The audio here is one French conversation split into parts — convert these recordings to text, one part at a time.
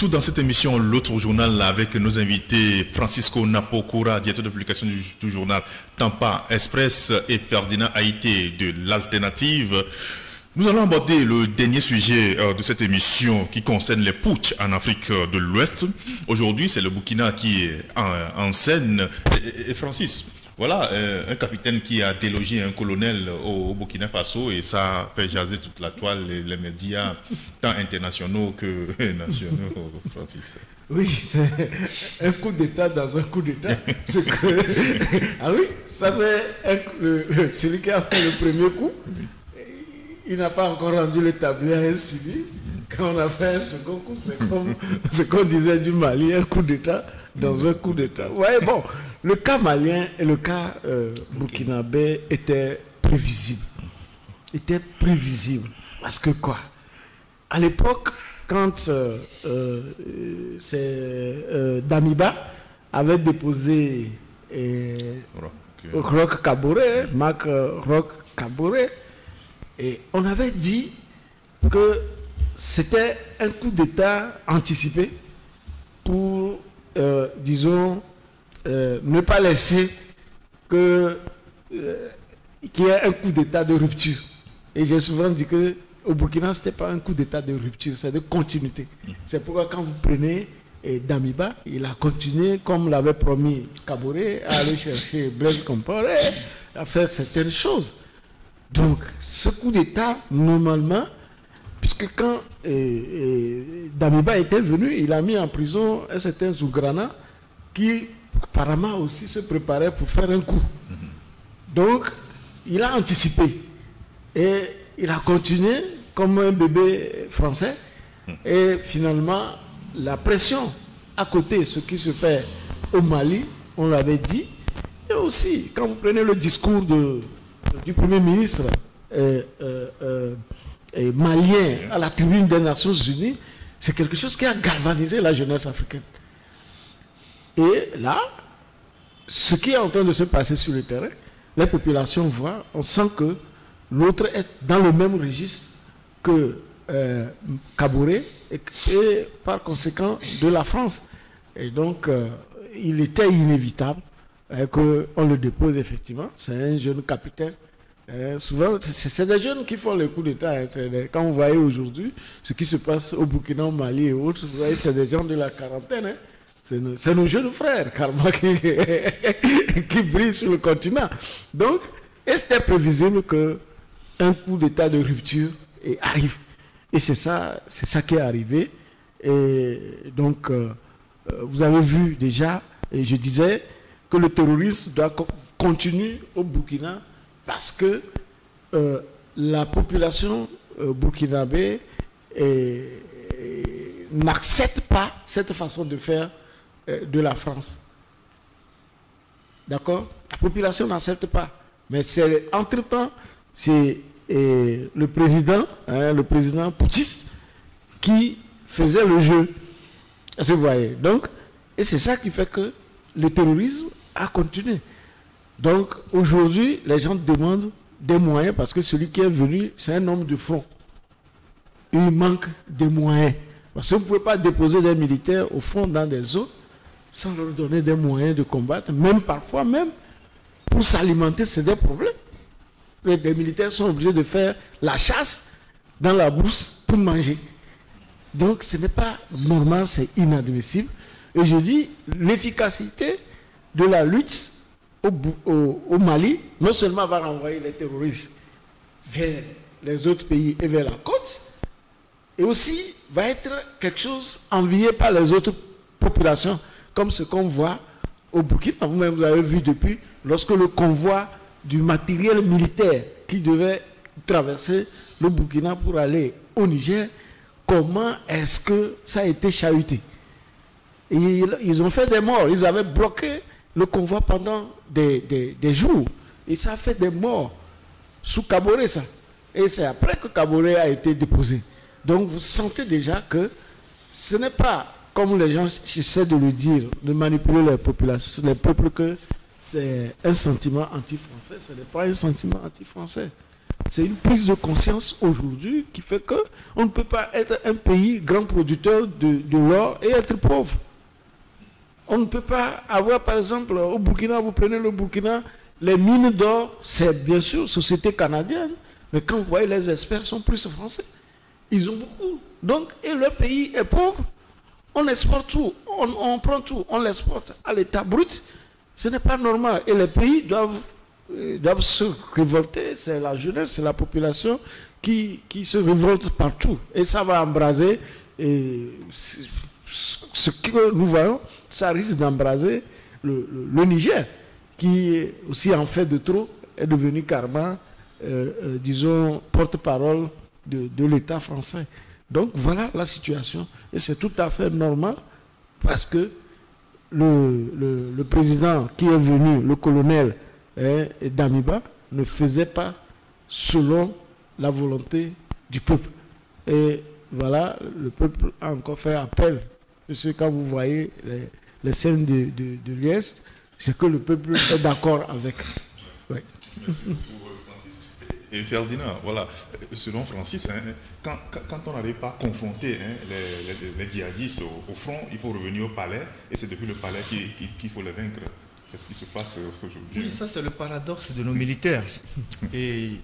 retour dans cette émission L'autre journal avec nos invités Francisco Napokura, directeur de publication du journal Tampa Express, et Ferdinand Haïté de l'Alternative. Nous allons aborder le dernier sujet de cette émission qui concerne les putschs en Afrique de l'Ouest. Aujourd'hui, c'est le Burkina qui est en scène. Et Francis, voilà un capitaine qui a délogé un colonel au Burkina Faso et ça fait jaser toute la toile, les médias, tant internationaux que nationaux, Francis. Oui, c'est un coup d'État dans un coup d'État. C'est que... Ah oui, ça fait celui qui a fait le premier coup. Il n'a pas encore rendu le tablier à un civil. Quand on a fait un second coup, c'est comme ce qu'on disait du Mali, un coup d'État dans un coup d'État. Ouais, bon, le cas malien et le cas burkinabé étaient prévisibles. Parce que quoi? À l'époque, quand Damiba avait déposé Roch Kaboré, Marc Roch Kaboré, et on avait dit que c'était un coup d'État anticipé pour, disons, ne pas laisser qu'il y ait un coup d'État de rupture. Et j'ai souvent dit qu'au Burkina, ce n'était pas un coup d'État de rupture, c'est de continuité. C'est pourquoi quand vous prenez Damiba, il a continué, comme l'avait promis Kaboré, à aller chercher Blaise Compaoré, à faire certaines choses. Donc, ce coup d'État, normalement, puisque quand Damiba était venu, il a mis en prison un certain Zougrana qui apparemment aussi se préparait pour faire un coup. Donc, il a anticipé et il a continué comme un bébé français. Et finalement, la pression à côté, ce qui se fait au Mali, on l'avait dit, et aussi, quand vous prenez le discours du Premier ministre malien à la tribune des Nations Unies, c'est quelque chose qui a galvanisé la jeunesse africaine. Et là, ce qui est en train de se passer sur le terrain, les populations voient, on sent que l'autre est dans le même registre que Kaboré et par conséquent de la France. Et donc, il était inévitable qu'on le dépose effectivement. C'est un jeune capitaine. Souvent, c'est des jeunes qui font les coups d'État. Quand vous voyez aujourd'hui ce qui se passe au Burkina, au Mali et autres, vous voyez, c'est des gens de la quarantaine. C'est nos jeunes frères, carrément, qui brillent sur le continent. Donc, c'était prévisible qu'un coup d'État de rupture arrive. Et c'est ça qui est arrivé. Et donc, vous avez vu déjà, et je disais que le terrorisme doit continuer au Burkina parce que la population burkinabé n'accepte pas cette façon de faire de la France. D'accord? La population n'accepte pas. Mais c'est entre-temps, c'est le président Poutis qui faisait le jeu. Est-ce que vous voyez? Donc, et c'est ça qui fait que le terrorisme a continué. Donc, aujourd'hui, les gens demandent des moyens parce que celui qui est venu, c'est un homme de front. Il manque de moyens. Parce que vous ne pouvez pas déposer des militaires au front dans des zones sans leur donner des moyens de combattre. Même parfois, même pour s'alimenter, c'est des problèmes. Les militaires sont obligés de faire la chasse dans la brousse pour manger. Donc, ce n'est pas normal, c'est inadmissible. Et je dis, l'efficacité de la lutte au Mali, non seulement va renvoyer les terroristes vers les autres pays et vers la côte, et aussi va être quelque chose envié par les autres populations, comme ce qu'on voit au Burkina. Vous-même, vous avez vu depuis, lorsque le convoi du matériel militaire qui devait traverser le Burkina pour aller au Niger, comment est-ce que ça a été chahuté? Et ils ont fait des morts, ils avaient bloqué le convoi pendant des jours. Et ça a fait des morts sous Kaboré, ça. Et c'est après que Kaboré a été déposé. Donc vous sentez déjà que ce n'est pas, comme les gens essaient de le dire, de manipuler les populations, les peuples, que c'est un sentiment anti-français. Ce n'est pas un sentiment anti-français. C'est une prise de conscience aujourd'hui qui fait que on ne peut pas être un pays grand producteur de l'or et être pauvre. On ne peut pas avoir, par exemple, au Burkina, vous prenez le Burkina, les mines d'or, c'est bien sûr société canadienne, mais quand vous voyez les experts sont plus français. Ils ont beaucoup. Donc, et le pays est pauvre. On exporte tout, on prend tout, on l'exporte à l'état brut. Ce n'est pas normal. Et les pays doivent se révolter. C'est la jeunesse, c'est la population qui se révolte partout. Et ça va embraser. Et ce que nous voyons, ça risque d'embraser le Niger, qui aussi en fait de trop, est devenu carrément, disons, porte-parole de l'État français. Donc voilà la situation. Et c'est tout à fait normal parce que le président qui est venu, le colonel Damiba, ne faisait pas selon la volonté du peuple. Et voilà, le peuple a encore fait appel. Parce que quand vous voyez les scènes de l'Ouest, c'est que le peuple est d'accord avec. Ouais. Et Ferdinand, voilà, selon Francis, quand on n'arrive pas à confronter les djihadistes au front, il faut revenir au palais, et c'est depuis le palais qu'il faut les vaincre. Qu'est-ce qui se passe aujourd'hui? Oui, ça c'est le paradoxe de nos militaires. Et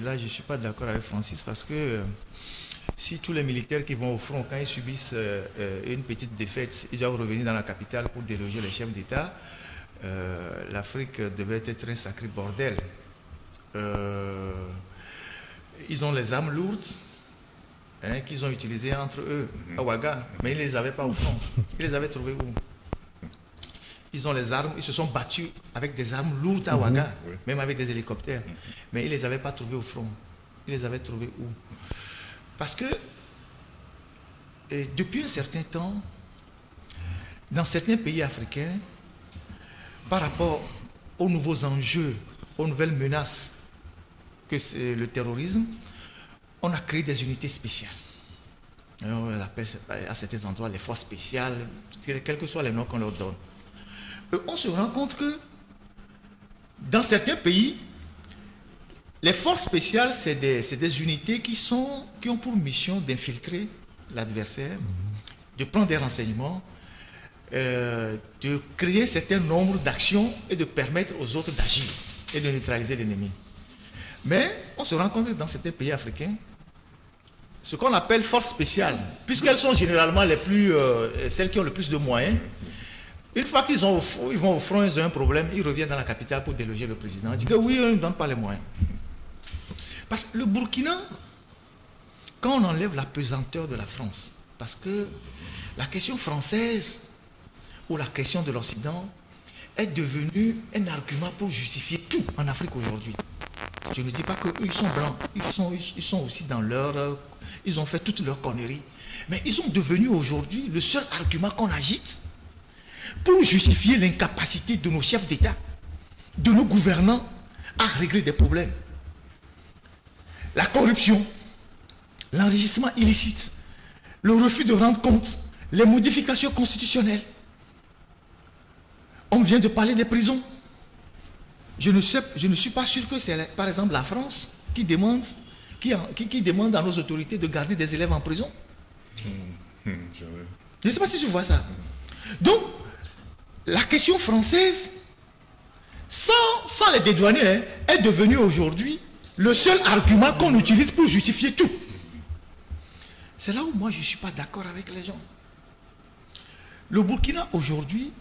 là, je ne suis pas d'accord avec Francis, parce que si tous les militaires qui vont au front, quand ils subissent une petite défaite, ils doivent revenir dans la capitale pour déloger les chefs d'État, l'Afrique devait être un sacré bordel. Ils ont les armes lourdes qu'ils ont utilisées entre eux à Ouaga, mais ils ne les avaient pas au front. Ils les avaient trouvées où? Ils ont les armes, ils se sont battus avec des armes lourdes à Ouaga, même avec des hélicoptères, mais ils ne les avaient pas trouvées au front. Ils les avaient trouvées où? Parce que depuis un certain temps, dans certains pays africains, par rapport aux nouveaux enjeux, aux nouvelles menaces que c'est le terrorisme, on a créé des unités spéciales. On appelle à certains endroits les forces spéciales, quels que soient les noms qu'on leur donne. Et on se rend compte que dans certains pays, les forces spéciales, c'est des unités qui ont pour mission d'infiltrer l'adversaire, de prendre des renseignements, de créer un certain nombre d'actions et de permettre aux autres d'agir et de neutraliser l'ennemi. Mais on se rend compte que dans certains pays africains, ce qu'on appelle forces spéciales, puisqu'elles sont généralement celles qui ont le plus de moyens, une fois qu'ils vont au front, ils ont un problème, ils reviennent dans la capitale pour déloger le président. Ils disent que oui, on ne donne pas les moyens. Parce que le Burkina, quand on enlève la pesanteur de la France, parce que la question française ou la question de l'Occident est devenue un argument pour justifier tout en Afrique aujourd'hui. Je ne dis pas qu'eux, ils sont blancs. Ils sont aussi dans leur... Ils ont fait toutes leurs conneries. Mais ils sont devenus aujourd'hui le seul argument qu'on agite pour justifier l'incapacité de nos chefs d'État, de nos gouvernants à régler des problèmes. La corruption, l'enrichissement illicite, le refus de rendre compte, les modifications constitutionnelles. On vient de parler des prisons. Je ne suis pas sûr que c'est, par exemple, la France qui demande à nos autorités de garder des élèves en prison. Je ne sais pas si je vois ça. Donc, la question française, sans les dédouaner, est devenue aujourd'hui le seul argument qu'on utilise pour justifier tout. C'est là où moi je ne suis pas d'accord avec les gens. Le Burkina aujourd'hui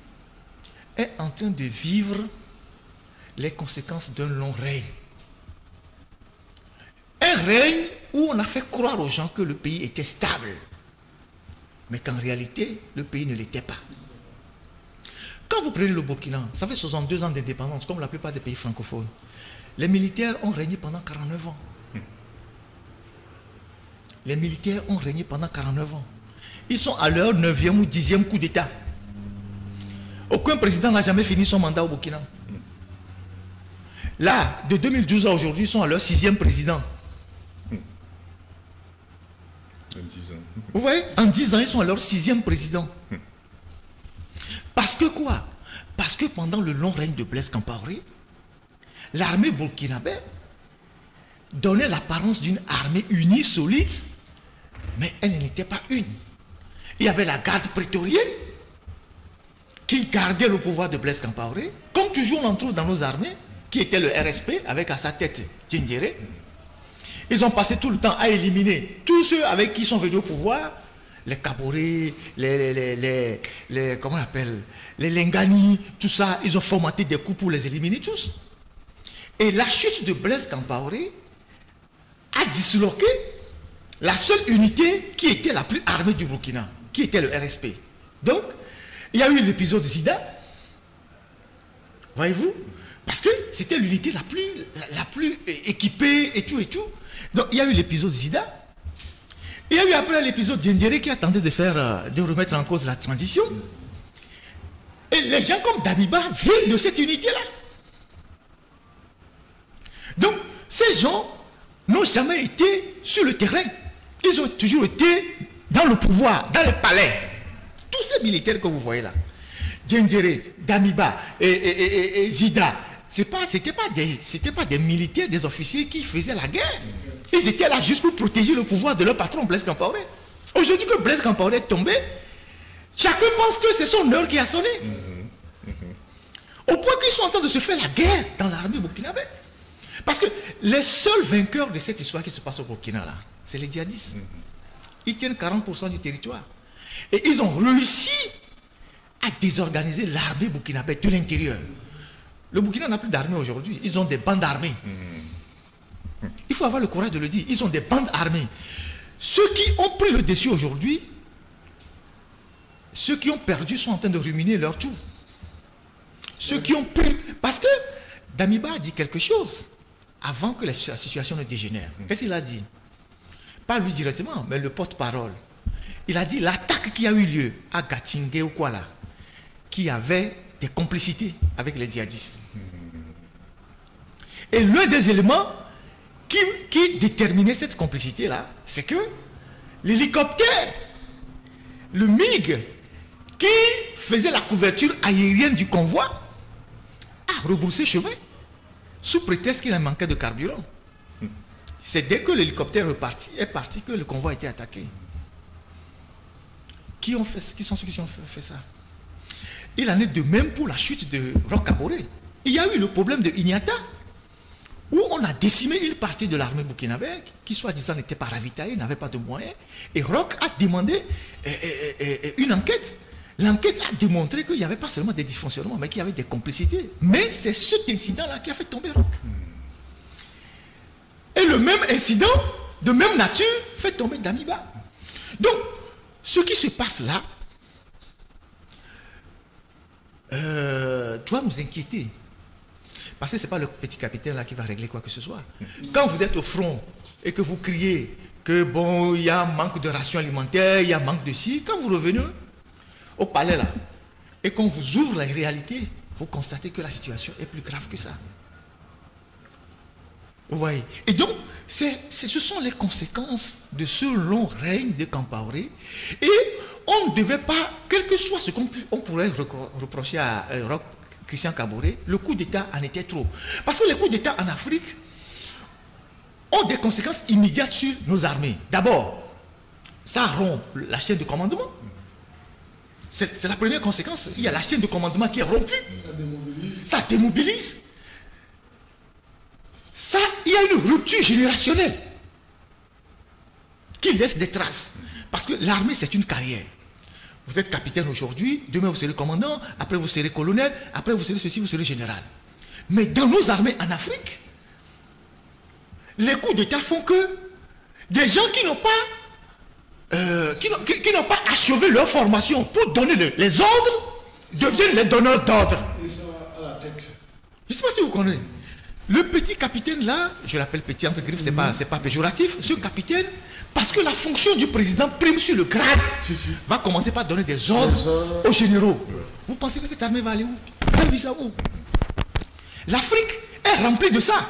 est en train de vivre les conséquences d'un long règne. Un règne où on a fait croire aux gens que le pays était stable. Mais qu'en réalité, le pays ne l'était pas. Quand vous prenez le Burkina, ça fait 62 ans d'indépendance, comme la plupart des pays francophones. Les militaires ont régné pendant 49 ans. Les militaires ont régné pendant 49 ans. Ils sont à leur 9e ou 10e coup d'État. Aucun président n'a jamais fini son mandat au Burkina. Là, de 2012 à aujourd'hui, ils sont à leur 6e président. Vous voyez, en 10 ans, ils sont à leur 6e président. Parce que quoi? Parce que pendant le long règne de Blaise Compaoré, l'armée burkinabé donnait l'apparence d'une armée unie, solide, mais elle n'était pas une. Il y avait la garde prétorienne qui gardait le pouvoir de Blaise Compaoré, comme toujours on en trouve dans nos armées, qui était le RSP avec à sa tête Diendéré. Ils ont passé tout le temps à éliminer tous ceux avec qui sont venus au pouvoir, les Kaboré, comment on appelle, les Lengani, tout ça, ils ont formaté des coups pour les éliminer tous. Et la chute de Blaise Compaoré a disloqué la seule unité qui était la plus armée du Burkina, qui était le RSP. Donc, il y a eu l'épisode Zida, voyez-vous, parce que c'était l'unité la plus équipée et tout et tout. Donc, il y a eu l'épisode Zida. Il y a eu après l'épisode Diendéré qui attendait de remettre en cause la transition. Et les gens comme Damiba viennent de cette unité-là. Donc, ces gens n'ont jamais été sur le terrain. Ils ont toujours été dans le pouvoir, dans les palais. Tous ces militaires que vous voyez là, Diendéré, Damiba et Zida, c'était pas des militaires, des officiers qui faisaient la guerre. Ils étaient là juste pour protéger le pouvoir de leur patron Blaise Compaoré. Aujourd'hui que Blaise Compaoré est tombé, chacun pense que c'est son heure qui a sonné. Au point qu'ils sont en train de se faire la guerre dans l'armée burkinabé. Parce que les seuls vainqueurs de cette histoire qui se passe au Burkina, là, c'est les djihadistes. Ils tiennent 40% du territoire. Et ils ont réussi à désorganiser l'armée burkinabé de l'intérieur. Le Burkina n'a plus d'armée aujourd'hui. Ils ont des bandes armées. Il faut avoir le courage de le dire. Ils ont des bandes armées. Ceux qui ont pris le dessus aujourd'hui, ceux qui ont perdu sont en train de ruminer leur tour. Ceux qui ont pris... Parce que Damiba a dit quelque chose avant que la situation ne dégénère. Qu'est-ce qu'il a dit? Pas lui directement, mais le porte-parole. Il a dit l'attaque qui a eu lieu à Gatingé ou quoi là, qui avait des complicités avec les djihadistes. Et l'un des éléments qui déterminait cette complicité-là, c'est que l'hélicoptère, le MiG, qui faisait la couverture aérienne du convoi, a rebroussé chemin, sous prétexte qu'il a manqué de carburant. C'est dès que l'hélicoptère est parti que le convoi a été attaqué. Qui sont ceux qui ont fait ça? Il en est de même pour la chute de Roch Kaboré. Il y a eu le problème de Ignata, où on a décimé une partie de l'armée burkinabé, qui soi-disant n'était pas ravitaillée, n'avait pas de moyens. Et Roch a demandé une enquête. L'enquête a démontré qu'il n'y avait pas seulement des dysfonctionnements, mais qu'il y avait des complicités. Mais c'est cet incident-là qui a fait tomber Roch. Et le même incident, de même nature, fait tomber Damiba. Donc, ce qui se passe là doit nous inquiéter. Parce que ce n'est pas le petit capitaine là qui va régler quoi que ce soit. Quand vous êtes au front et que vous criez que bon, il y a un manque de rations alimentaires, il y a un manque de ci, quand vous revenez au palais là, et qu'on vous ouvre la réalité, vous constatez que la situation est plus grave que ça. Vous voyez? Et donc, ce sont les conséquences de ce long règne de Compaoré. Et on ne devait pas, quel que soit ce qu'on pourrait reprocher à Christian Kaboré, le coup d'État en était trop. Parce que les coups d'État en Afrique ont des conséquences immédiates sur nos armées. D'abord, ça rompt la chaîne de commandement. C'est la première conséquence. Il y a la chaîne de commandement qui est rompue. Ça démobilise. Ça, il y a une rupture générationnelle qui laisse des traces. Parce que l'armée, c'est une carrière. Vous êtes capitaine aujourd'hui, demain vous serez commandant, après vous serez colonel, après vous serez ceci, vous serez général. Mais dans nos armées en Afrique, les coups d'État font que des gens qui n'ont pas qui n'ont pas achevé leur formation pour donner les ordres deviennent les donneurs d'ordre. Je ne sais pas si vous connaissez. Le petit capitaine là, je l'appelle petit entre griffes, c'est pas péjoratif, ce capitaine, parce que la fonction du président prime sur le grade, va commencer par donner des ordres aux généraux. Vous pensez que cette armée va aller où? Elle vise à où? L'Afrique est remplie de ça.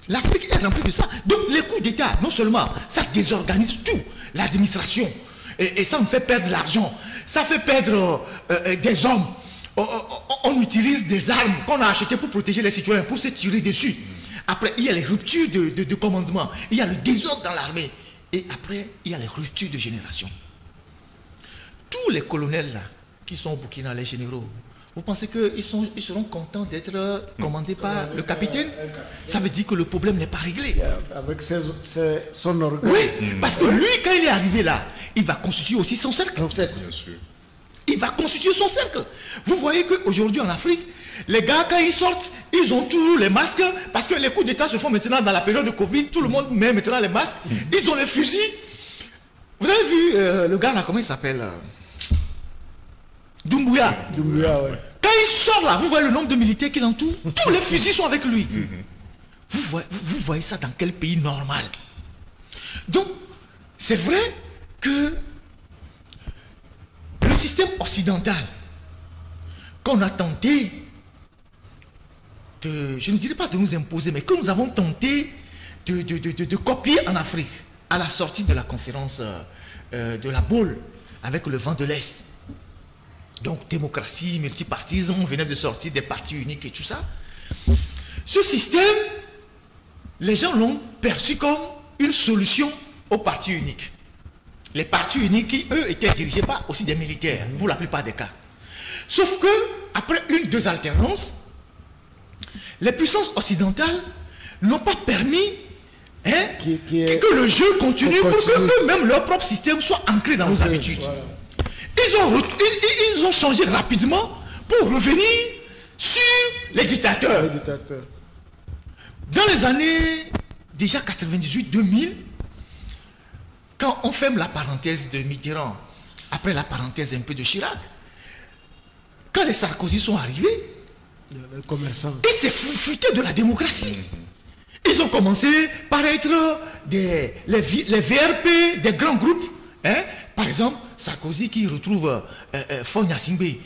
L'Afrique est remplie de ça. Donc les coups d'État, non seulement ça désorganise tout, l'administration, et ça nous fait perdre de l'argent, ça fait perdre des hommes. On utilise des armes qu'on a achetées pour protéger les citoyens, pour se tirer dessus. Après, il y a les ruptures de commandement. Il y a le désordre dans l'armée. Et après, il y a les ruptures de génération. Tous les colonels là, qui sont au Burkina, les généraux, vous pensez qu'ils seront contents d'être commandés par le capitaine? Ça veut dire que le problème n'est pas réglé. Avec son orgueil. Oui, parce que lui, quand il est arrivé là, il va constituer aussi son cercle. Bien sûr. Il va constituer son cercle. Vous voyez qu'aujourd'hui en Afrique, les gars, quand ils sortent, ils ont toujours les masques, parce que les coups d'État se font maintenant dans la période de Covid, tout le monde met maintenant les masques, ils ont les fusils. Vous avez vu le gars là, comment il s'appelle Doumbouya. Doumbouya, ouais. Quand il sort là, vous voyez le nombre de militaires qui l'entourent, tous les fusils sont avec lui. Vous voyez ça dans quel pays normal? Donc, c'est vrai que le système occidental qu'on a tenté je ne dirais pas de nous imposer, mais que nous avons tenté de copier en Afrique à la sortie de la conférence de la Baule avec le vent de l'Est. Donc démocratie, multipartisme, on venait de sortir des partis uniques et tout ça. Ce système, les gens l'ont perçu comme une solution aux partis uniques. Les partis uniques qui, eux, étaient dirigés par aussi des militaires, pour la plupart des cas. Sauf que, après deux alternances, les puissances occidentales n'ont pas permis que le jeu continue pour que eux-mêmes, leur propre système, soit ancré dans nos habitudes. Voilà. Ils ont changé rapidement pour revenir sur les dictateurs. Dans les années déjà 98-2000, quand on ferme la parenthèse de Mitterrand, après la parenthèse un peu de Chirac, quand les Sarkozy sont arrivés, ils s'est foutus de la démocratie. Ils ont commencé par être les VRP des grands groupes. Par exemple, Sarkozy qui retrouve Fogna Singbe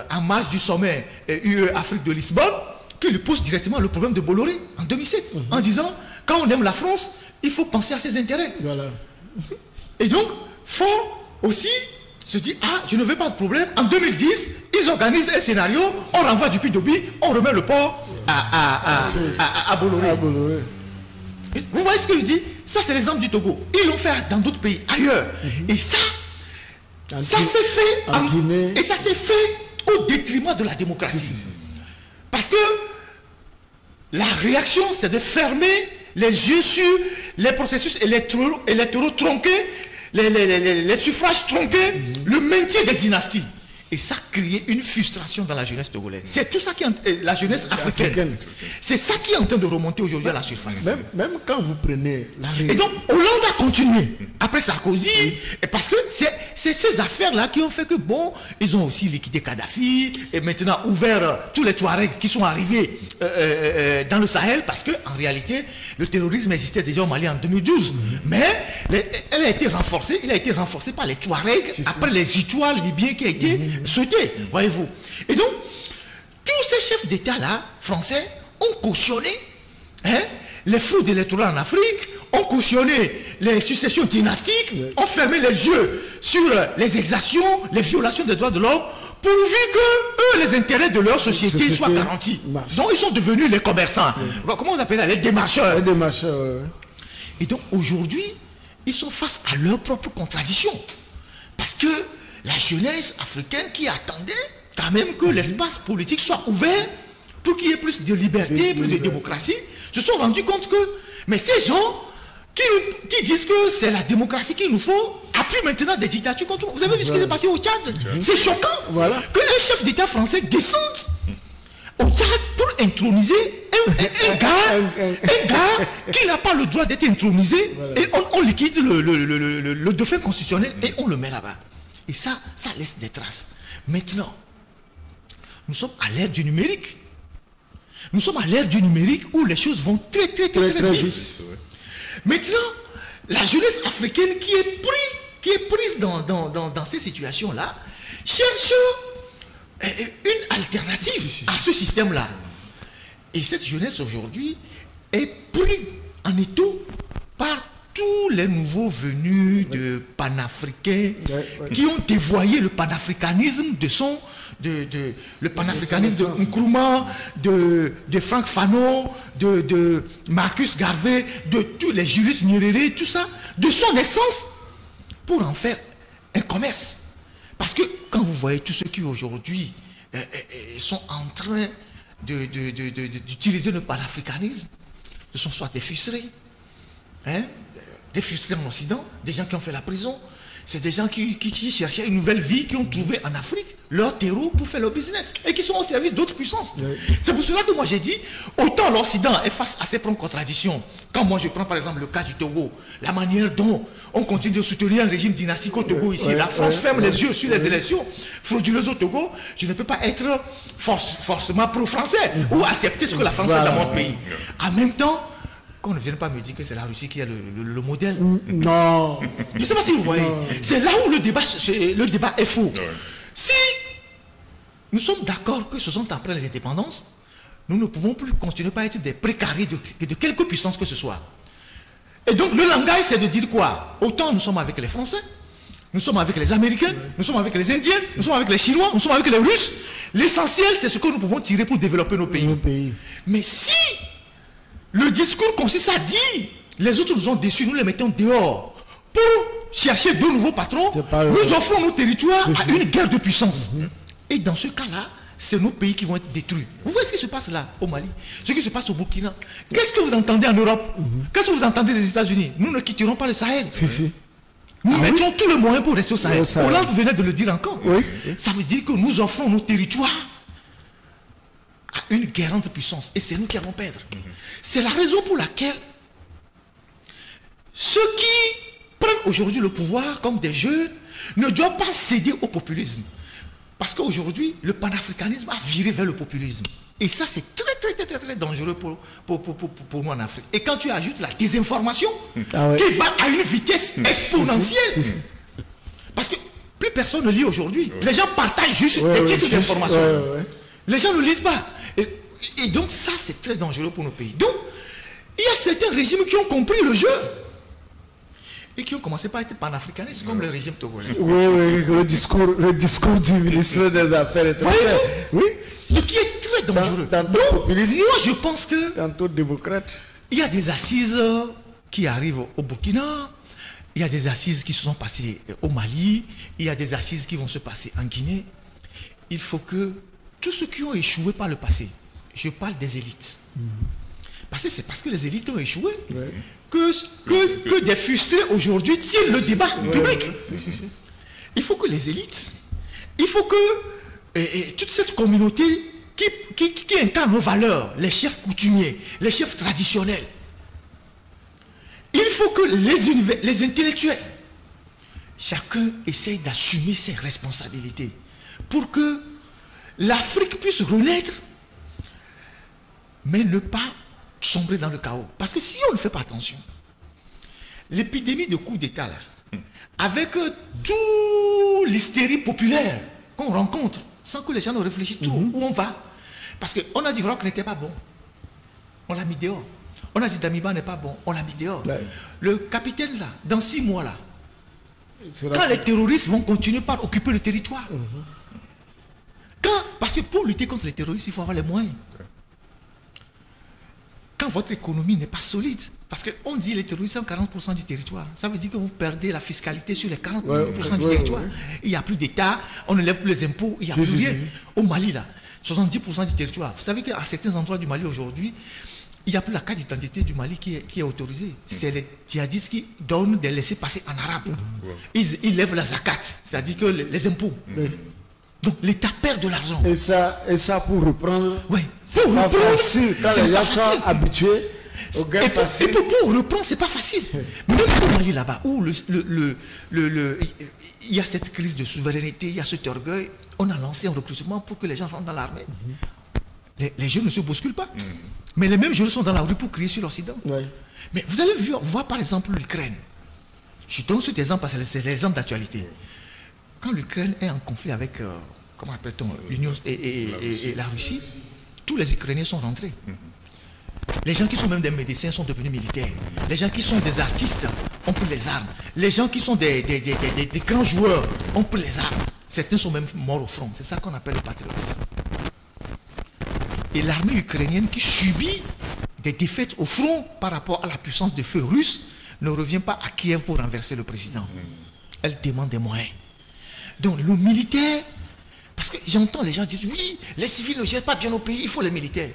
en marge du sommet UE Afrique de Lisbonne, qui lui pose directement le problème de Bolloré en 2007, en disant, quand on aime la France, il faut penser à ses intérêts. Voilà. Et donc, Fort aussi se dit, je ne veux pas de problème. En 2010, ils organisent un scénario, on renvoie du Puy-Dobi, on remet le port à Bolloré. Vous voyez ce que je dis? Ça, c'est l'exemple du Togo. Ils l'ont fait dans d'autres pays, ailleurs. Et ça s'est fait et ça s'est fait au détriment de la démocratie. Parce que la réaction, c'est de fermer les yeux sur les processus électoraux tronqués, les suffrages tronqués, le maintien des dynasties. Et ça crée une frustration dans la jeunesse togolaise. C'est tout ça qui est la jeunesse africaine. C'est ça qui est en train de remonter aujourd'hui à la surface. Même quand vous prenez la Et donc, Hollande a continué. Après Sarkozy, et parce que c'est ces affaires-là qui ont fait que, bon, ils ont aussi liquidé Kadhafi, et maintenant ouvert tous les Touaregs qui sont arrivés dans le Sahel, parce qu'en réalité, le terrorisme existait déjà au Mali en 2012. Mais il a été renforcé par les Touaregs, après les Itois libyens qui a été sauté, voyez-vous. Et donc, tous ces chefs d'État-là, français, ont cautionné les fraudes électorales en Afrique, ont cautionné les successions dynastiques, ont fermé les yeux sur les exactions, les violations des droits de l'homme, pourvu que eux, les intérêts de leur société soient garantis. Donc, ils sont devenus les commerçants. Comment on appelle ça? Les démarcheurs. Et donc, aujourd'hui, ils sont face à leurs propres contradictions. Parce que la jeunesse africaine qui attendait quand même que l'espace politique soit ouvert pour qu'il y ait plus de liberté, plus de démocratie, se sont rendus compte que, mais ces gens qui disent que c'est la démocratie qu'il nous faut, appuient maintenant des dictatures contre nous. Vous avez vu ce qui s'est passé au Tchad? C'est choquant qu'un chef d'État français descende au Tchad pour introniser un gars qui n'a pas le droit d'être intronisé, et on liquide le dauphin constitutionnel et on le met là-bas. Et ça laisse des traces. Maintenant, nous sommes à l'ère du numérique. Nous sommes à l'ère du numérique où les choses vont très vite. Maintenant, la jeunesse africaine qui est prise dans ces situations-là cherche une alternative à ce système-là. Et cette jeunesse aujourd'hui est prise en étau par tous les nouveaux venus de panafricains qui ont dévoyé le panafricanisme le panafricanisme de Nkrumah, de Franck Fanon, de Marcus Garvey, de tous les Julius Nyerere, tout ça, de son naissance, pour en faire un commerce. Parce que quand vous voyez tous ceux qui aujourd'hui sont en train d'utiliser le panafricanisme, ce sont soit des frustrés, des frustrés en Occident, des gens qui ont fait la prison, c'est des gens qui cherchaient une nouvelle vie, qui ont trouvé en Afrique leur terreau pour faire leur business et qui sont au service d'autres puissances. Oui. C'est pour cela que moi j'ai dit, autant l'Occident est face à ses propres contradictions. Quand moi je prends par exemple le cas du Togo, la manière dont on continue de soutenir un régime dynastique au Togo ici, la France ferme les yeux sur les élections frauduleuses au Togo, je ne peux pas être forcément pro-français ou accepter ce que la France fait dans mon pays. En même temps, qu'on ne vienne pas me dire que c'est la Russie qui est le modèle. Non. Je ne sais pas si vous voyez. C'est là où le débat est faux. Si nous sommes d'accord que ce sont après les indépendances, nous ne pouvons plus continuer à être des précarés de quelque puissance que ce soit. Et donc le langage, c'est de dire quoi? Autant nous sommes avec les Français, nous sommes avec les Américains, nous sommes avec les Indiens, nous sommes avec les Chinois, nous sommes avec les Russes. L'essentiel, c'est ce que nous pouvons tirer pour développer nos pays. Mais si le discours consiste à dire les autres nous ont déçus, nous les mettons dehors pour chercher de nouveaux patrons, nous offrons nos territoires à une guerre de puissance. Et dans ce cas-là, c'est nos pays qui vont être détruits. Vous voyez ce qui se passe là au Mali, ce qui se passe au Burkina. Qu'est-ce que vous entendez en Europe? Qu'est-ce que vous entendez des États-Unis? Nous ne quitterons pas le Sahel. Nous mettrons tout le moyen pour rester au Sahel. Hollande venait de le dire encore. Ça veut dire que nous offrons nos territoires à une guérante puissance. Et c'est nous qui allons perdre. C'est la raison pour laquelle ceux qui prennent aujourd'hui le pouvoir comme des jeunes ne doivent pas céder au populisme. Parce qu'aujourd'hui, le panafricanisme a viré vers le populisme. Et ça, c'est très dangereux pour nous en Afrique. Et quand tu ajoutes la désinformation, qui va à une vitesse exponentielle, parce que plus personne ne lit aujourd'hui. Les gens partagent juste des titres d'information. Les gens ne lisent pas. Et donc ça, c'est très dangereux pour nos pays. Donc, il y a certains régimes qui ont compris le jeu et qui ont commencé par être panafricanistes, comme le régime togolais. Le discours du ministre des Affaires étrangères. Ce qui est très dangereux. Tantôt populiste, moi, je pense que tantôt démocrate. Il y a des assises qui arrivent au Burkina, il y a des assises qui se sont passées au Mali, il y a des assises qui vont se passer en Guinée. Il faut que tous ceux qui ont échoué par le passé, je parle des élites. Parce que c'est parce que les élites ont échoué que des frustrés aujourd'hui tiennent le débat public. Il faut que les élites, il faut que toute cette communauté qui incarne nos valeurs, les chefs coutumiers, les chefs traditionnels, il faut que les intellectuels, chacun essaye d'assumer ses responsabilités pour que l'Afrique puisse renaître, mais ne pas sombrer dans le chaos. Parce que si on ne fait pas attention, l'épidémie de coup d'État, là, avec toute l'hystérie populaire qu'on rencontre, sans que les gens ne réfléchissent trop où on va. Parce qu'on a dit que Roch n'était pas bon. On l'a mis dehors. On a dit Damiba n'est pas bon. On l'a mis dehors. Le capitaine, là, dans 6 mois, là, quand les terroristes vont continuer par occuper le territoire, parce que pour lutter contre les terroristes, il faut avoir les moyens. Quand votre économie n'est pas solide, parce qu'on dit les terroristes ont 40% du territoire, ça veut dire que vous perdez la fiscalité sur les 40% du territoire. Il n'y a plus d'État, on ne lève plus les impôts, il n'y a plus rien. Au Mali, là, 70% du territoire. Vous savez qu'à certains endroits du Mali aujourd'hui, il n'y a plus la carte d'identité du Mali qui est autorisée. C'est les djihadistes qui donnent des laissez-passer en arabe. Ils lèvent la zakat, c'est-à-dire que les impôts. Donc l'État perd de l'argent. Et ça pour reprendre, c'est pas facile. Quand les gens sont habitués aux guerres faciles. Et pour reprendre, c'est pas facile. Même au Mali là-bas, où il y a cette crise de souveraineté, il y a cet orgueil, on a lancé un recrutement pour que les gens rentrent dans l'armée. Les jeunes ne se bousculent pas. Mais les mêmes jeunes sont dans la rue pour crier sur l'Occident. Mais vous allez voir par exemple l'Ukraine. Je donne cet exemple parce que c'est l'exemple d'actualité. Quand l'Ukraine est en conflit avec, comment appelle-t-on, l'Union et la Russie, tous les Ukrainiens sont rentrés. Les gens qui sont même des médecins sont devenus militaires. Les gens qui sont des artistes ont pris les armes. Les gens qui sont des grands joueurs ont pris les armes. Certains sont même morts au front. C'est ça qu'on appelle le patriotisme. Et l'armée ukrainienne qui subit des défaites au front par rapport à la puissance de feu russe ne revient pas à Kiev pour renverser le président. Elle demande des moyens. Donc le militaire, parce que j'entends les gens dire oui, les civils ne gèrent pas bien nos pays, il faut les militaires.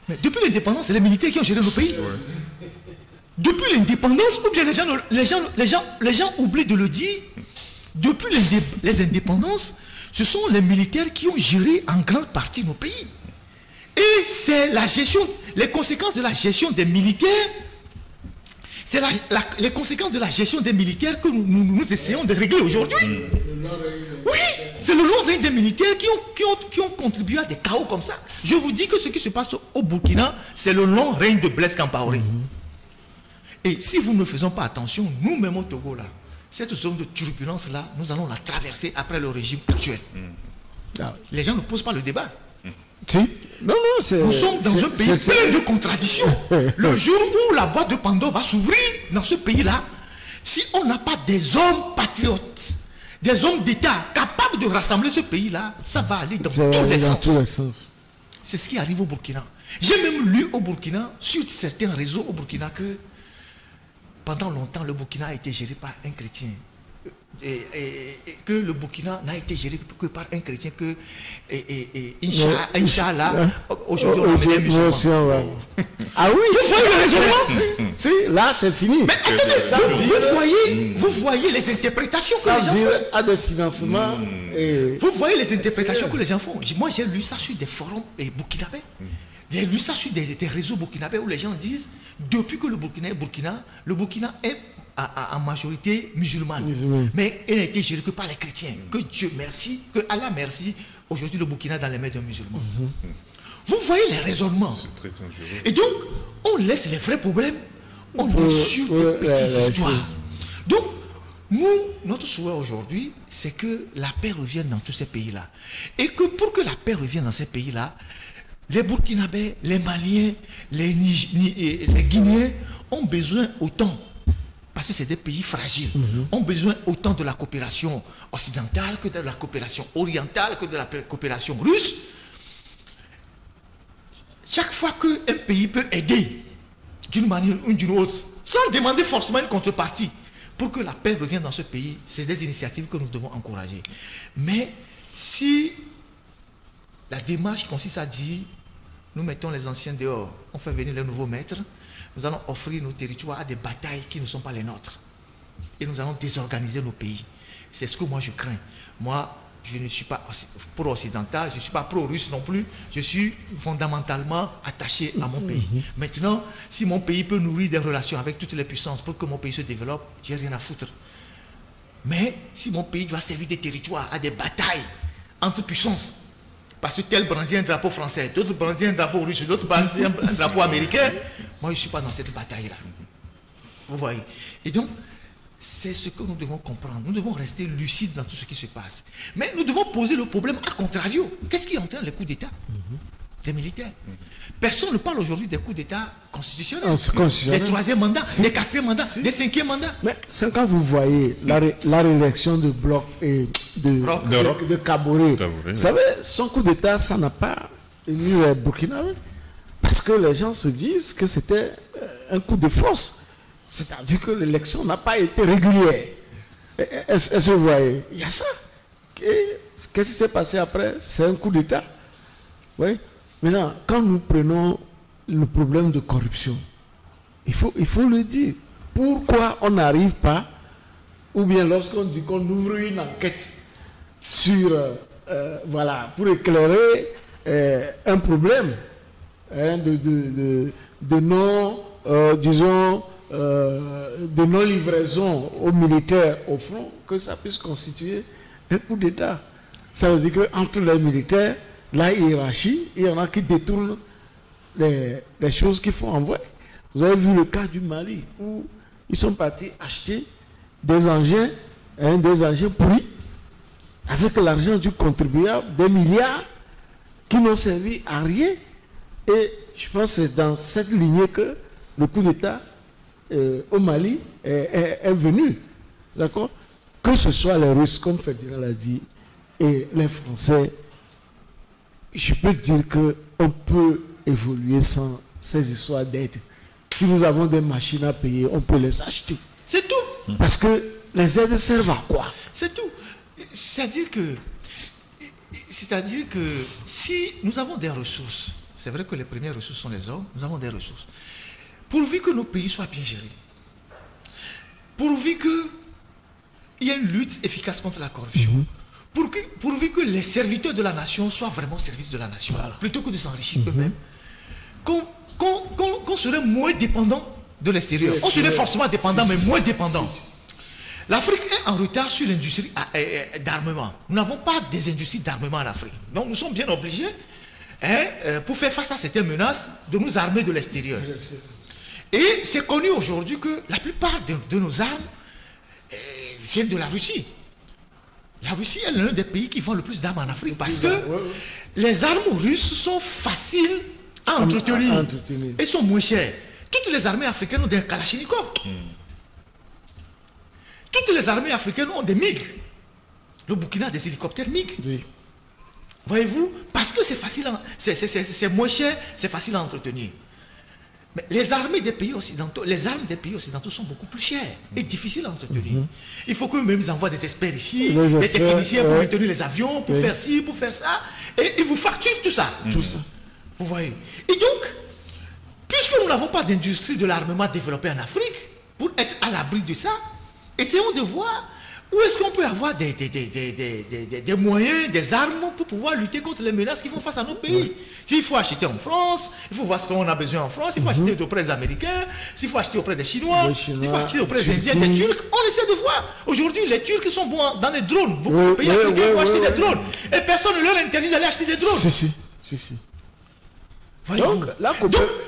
Mais depuis l'indépendance, c'est les militaires qui ont géré nos pays. Depuis l'indépendance, ou bien les gens oublient de le dire, depuis les indépendances, ce sont les militaires qui ont géré en grande partie nos pays. Et c'est la gestion, les conséquences de la gestion des militaires, c'est les conséquences de la gestion des militaires que nous essayons de régler aujourd'hui. Oui, c'est le long règne des militaires qui ont contribué à des chaos comme ça. Je vous dis que ce qui se passe au Burkina, c'est le long règne de Blaise Compaoré. Et si vous ne faisons pas attention, nous-mêmes au Togo, là, cette zone de turbulence-là, nous allons la traverser après le régime actuel. Les gens ne posent pas le débat. Si. Non, nous sommes dans un pays plein de contradictions. Le jour où la boîte de Pandore va s'ouvrir dans ce pays-là, si on n'a pas des hommes patriotes, des hommes d'État capables de rassembler ce pays-là, ça va aller dans tous les sens. C'est ce qui arrive au Burkina. J'ai même lu au Burkina, sur certains réseaux au Burkina, que pendant longtemps, le Burkina a été géré par un chrétien. Et que le Burkina n'a été géré que par un chrétien, que Inch'Allah, aujourd'hui on est musulman. Ah oui, vous voyez le raisonnement. Si, là c'est fini. Mais attendez, vous voyez les interprétations que les gens font. À des financements. Vous voyez les interprétations que les gens font. Moi j'ai lu ça sur des forums burkinabés. J'ai lu ça sur des réseaux burkinabés où les gens disent, depuis que le Burkina est en majorité musulmane. Mais elle n'a été gérée que par les chrétiens. Que Dieu merci, que Allah merci. Aujourd'hui, le Burkina est dans les mains d'un musulman. Vous voyez les raisonnements. Très dangereux. Et donc, on laisse les vrais problèmes. On va sur des petites histoires. Donc, notre souhait aujourd'hui, c'est que la paix revienne dans tous ces pays-là. Et que pour que la paix revienne dans ces pays-là, les Burkinabés, les Maliens, les Guinéens ont besoin autant, parce que c'est des pays fragiles, ont besoin autant de la coopération occidentale que de la coopération orientale, que de la coopération russe. Chaque fois qu'un pays peut aider d'une manière ou d'une autre, sans demander forcément une contrepartie, pour que la paix revienne dans ce pays, c'est des initiatives que nous devons encourager. Mais si la démarche consiste à dire, nous mettons les anciens dehors, on fait venir les nouveaux maîtres, nous allons offrir nos territoires à des batailles qui ne sont pas les nôtres. Et nous allons désorganiser nos pays. C'est ce que moi je crains. Moi, je ne suis pas pro-occidental, je ne suis pas pro-russe non plus. Je suis fondamentalement attaché à mon pays. Maintenant, si mon pays peut nourrir des relations avec toutes les puissances pour que mon pays se développe, j'ai rien à foutre. Mais si mon pays doit servir des territoires à des batailles entre puissances, parce que tel brandit un drapeau français, d'autres brandit un drapeau russe, d'autres brandit un drapeau américain, moi je ne suis pas dans cette bataille-là. Vous voyez? Et donc, c'est ce que nous devons comprendre. Nous devons rester lucides dans tout ce qui se passe. Mais nous devons poser le problème à contrario. Qu'est-ce qui entraîne les coups d'État des militaires? Personne ne parle aujourd'hui des coups d'État constitutionnels. Des troisième mandats, des quatrième mandats, des cinquième mandats. Mais c'est quand vous voyez la réélection de Bloc et de Kaboré. Vous savez, son coup d'État, ça n'a pas ému à Burkina. Parce que les gens se disent que c'était un coup de force. C'est-à-dire que l'élection n'a pas été régulière. Est-ce que vous voyez? Il y a ça. Qu'est-ce qui s'est passé après? C'est un coup d'État. Oui. Maintenant, quand nous prenons le problème de corruption, il faut le dire. Pourquoi on n'arrive pas, ou bien lorsqu'on dit qu'on ouvre une enquête sur, voilà, pour éclairer un problème de non, disons, de non-livraison aux militaires au front, que ça puisse constituer un coup d'État. Ça veut dire qu'entre les militaires, la hiérarchie, il y en a qui détournent les choses qu'il faut envoyer. Vous avez vu le cas du Mali, où ils sont partis acheter des engins pourris, avec l'argent du contribuable, des milliards qui n'ont servi à rien. Et je pense que c'est dans cette lignée que le coup d'État au Mali est venu. D'accord? Que ce soit les Russes, comme Ferdinand l'a dit, et les Français, je peux dire qu'on peut évoluer sans ces histoires d'aide. Si nous avons des machines à payer, on peut les acheter. C'est tout. Parce que les aides servent à quoi? C'est tout. C'est-à-dire que si nous avons des ressources, c'est vrai que les premières ressources sont les hommes, nous avons des ressources. Pourvu que nos pays soient bien gérés, pourvu qu'il y ait une lutte efficace contre la corruption, pourvu que les serviteurs de la nation soient vraiment au service de la nation, plutôt que de s'enrichir eux-mêmes, qu'on serait moins dépendant de l'extérieur. On serait forcément dépendant, mais moins dépendant. L'Afrique est en retard sur l'industrie d'armement. Nous n'avons pas des industries d'armement en Afrique. Donc nous sommes bien obligés, pour faire face à certaines menaces, de nous armer de l'extérieur. Et c'est connu aujourd'hui que la plupart de nos armes viennent de la Russie. La Russie est l'un des pays qui vend le plus d'armes en Afrique parce que les armes russes sont faciles à entretenir et sont moins chères. Toutes les armées africaines ont des Kalachnikov. Toutes les armées africaines ont des MiG. Le Burkina a des hélicoptères MiG. Oui. Voyez-vous? Parce que c'est facile, c'est moins cher, c'est facile à entretenir. Mais les armées des pays occidentaux, les armes des pays occidentaux sont beaucoup plus chères et difficiles à entretenir. Il faut qu'eux-mêmes envoient des experts ici, des techniciens pour maintenir les avions, pour faire ci, pour faire ça. Et ils vous facturent tout ça. Tout ça. Vous voyez? Et donc, puisque nous n'avons pas d'industrie de l'armement développée en Afrique, pour être à l'abri de ça, essayons de voir où est-ce qu'on peut avoir des moyens, des armes pour pouvoir lutter contre les menaces qui font face à nos pays. S'il faut acheter en France, il faut voir ce qu'on a besoin en France, il faut acheter auprès des Américains, s'il faut acheter auprès des Chinois, il faut acheter auprès des Indiens, des Turcs. On essaie de voir. Aujourd'hui, les Turcs sont bons dans les drones. Beaucoup de pays africains vont acheter des drones. Et personne ne leur interdit d'aller acheter des drones. Si. Donc,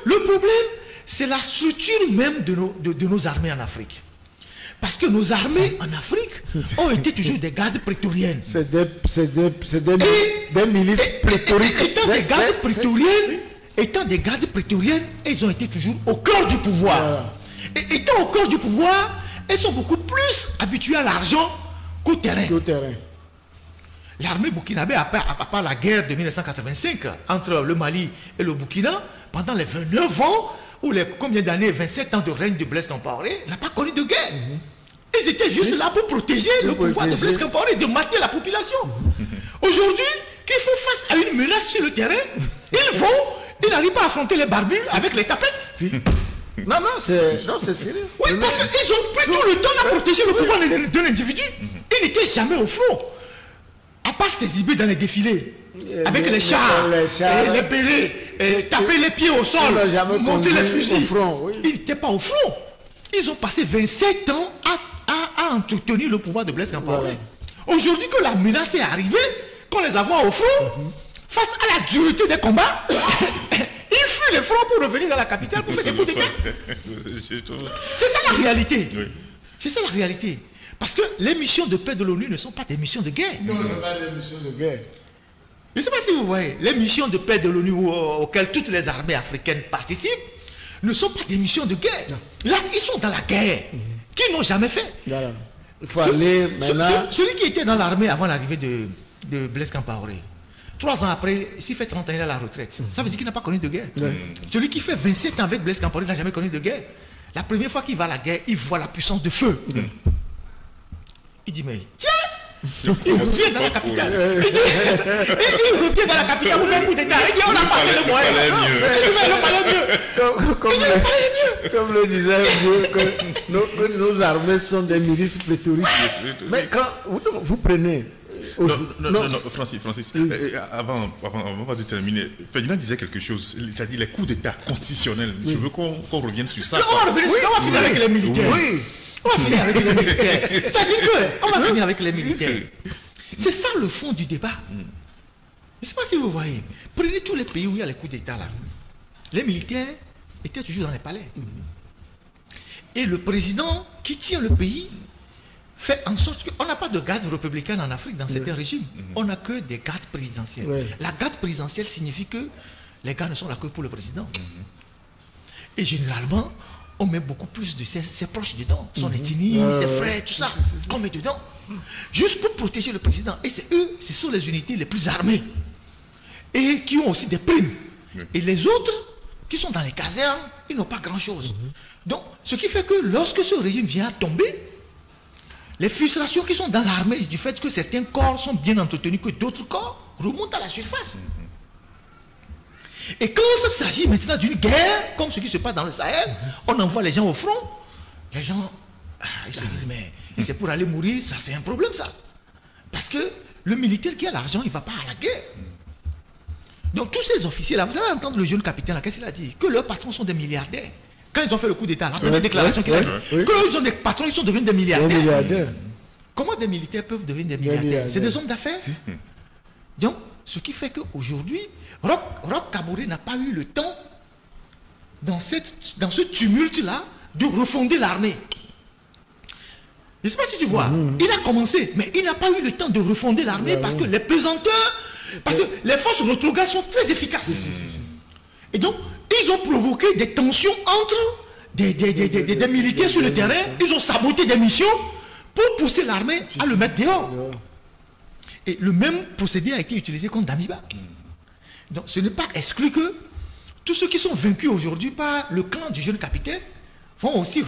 le problème, c'est la structure même de nos armées en Afrique. Parce que nos armées en Afrique ont été toujours des gardes prétoriennes. C'est des milices prétoriques. Étant des gardes prétoriennes, ils ont été toujours au cœur du pouvoir. Voilà. Et étant au cœur du pouvoir, ils sont beaucoup plus habitués à l'argent qu'au terrain. L'armée burkinabé, à part la guerre de 1985 entre le Mali et le Burkina, pendant les 29 ans, ou les combien d'années, 27 ans de règne de Blaise Compaoré, n'a pas connu de guerre. Ils étaient juste là pour protéger le pouvoir de Blaise Compaoré, de mater la population. Aujourd'hui, qu'ils font face à une menace sur le terrain, ils n'arrivent pas à affronter les barbus avec les tapettes. Non, c'est sérieux. Oui, parce qu'ils ont pris tout le temps à protéger le pouvoir d'un individu. Ils n'étaient jamais au front. À part s'exhiber dans les défilés, avec les chars, les bérets, taper les pieds au sol, monter les fusils. Ils n'étaient pas au front. Ils ont passé 27 ans à entretenir le pouvoir de Blaise Compaoré. Aujourd'hui que la menace est arrivée, qu'on les a vus au front, face à la dureté des combats, ils fuient les fronts pour revenir dans la capitale pour faire des coups d'état. C'est ça la réalité. C'est ça la réalité. Parce que les missions de paix de l'ONU ne sont pas des missions de guerre. Non, ce ne sont pas des missions de guerre. Je ne sais pas si vous voyez, les missions de paix de l'ONU auxquelles toutes les armées africaines participent ne sont pas des missions de guerre. Là, ils sont dans la guerre, qu'ils n'ont jamais fait. Il faut aller maintenant... Celui qui était dans l'armée avant l'arrivée de Blaise Compaoré, 3 ans après, s'il fait 30 ans, il a la retraite. Ça veut dire qu'il n'a pas connu de guerre. Celui qui fait 27 ans avec Blaise Compaoré n'a jamais connu de guerre. La première fois qu'il va à la guerre, il voit la puissance de feu. Il dit, mais tiens, il revient dans la capitale. Il revient dans la capitale pour faire un coup d'état. Il dit, on a passé le moyen. Il parlait mieux. Comme le disait que nos armées sont des milices prétoriques. Mais quand vous prenez... Non, Francis. Avant de terminer, Ferdinand disait quelque chose, c'est-à-dire les coups d'État constitutionnels. Je veux qu'on revienne sur ça. On va finir avec les militaires. On va finir avec les militaires. C'est-à-dire qu'on va finir avec les militaires. C'est ça le fond du débat. Je ne sais pas si vous voyez. Prenez tous les pays où il y a les coups d'État là. Les militaires étaient toujours dans les palais. Et le président qui tient le pays fait en sorte qu'on n'a pas de garde républicaine en Afrique dans certains régimes. On n'a que des gardes présidentielles. La garde présidentielle signifie que les gars ne sont là que pour le président. Et généralement, on met beaucoup plus de ses proches dedans, son ethnie, ses frères, tout ça, qu'on met dedans, juste pour protéger le président. Et c'est eux, ce sont les unités les plus armées, et qui ont aussi des primes. Et les autres, qui sont dans les casernes, ils n'ont pas grand-chose. Donc, ce qui fait que lorsque ce régime vient à tomber, les frustrations qui sont dans l'armée, du fait que certains corps sont bien entretenus que d'autres corps, remontent à la surface. Et quand il s'agit maintenant d'une guerre, comme ce qui se passe dans le Sahel, on envoie les gens au front, les gens, ils se disent, mais c'est pour aller mourir, ça c'est un problème ça. Parce que le militaire qui a l'argent, il ne va pas à la guerre. Donc tous ces officiers-là, vous allez entendre le jeune capitaine, qu'est-ce qu'il a dit? Que leurs patrons sont des milliardaires. Quand ils ont fait le coup d'État, la première déclaration qu'il a dit, qu'ils ont des patrons, ils sont devenus des milliardaires. Comment des militaires peuvent devenir des milliardaires? C'est des hommes d'affaires. Donc, ce qui fait qu'aujourd'hui, Roch Kaboré n'a pas eu le temps, dans ce tumulte-là, de refonder l'armée. Je ne sais pas si tu vois, il a commencé, mais il n'a pas eu le temps de refonder l'armée parce que les pesanteurs, parce que les forces rétrogrades sont très efficaces. Et donc, ils ont provoqué des tensions entre des militaires sur le terrain, ils ont saboté des missions pour pousser l'armée à le mettre dehors. Et le même procédé a été utilisé contre Damiba. Donc ce n'est pas exclu que tous ceux qui sont vaincus aujourd'hui par le clan du jeune capitaine vont aussi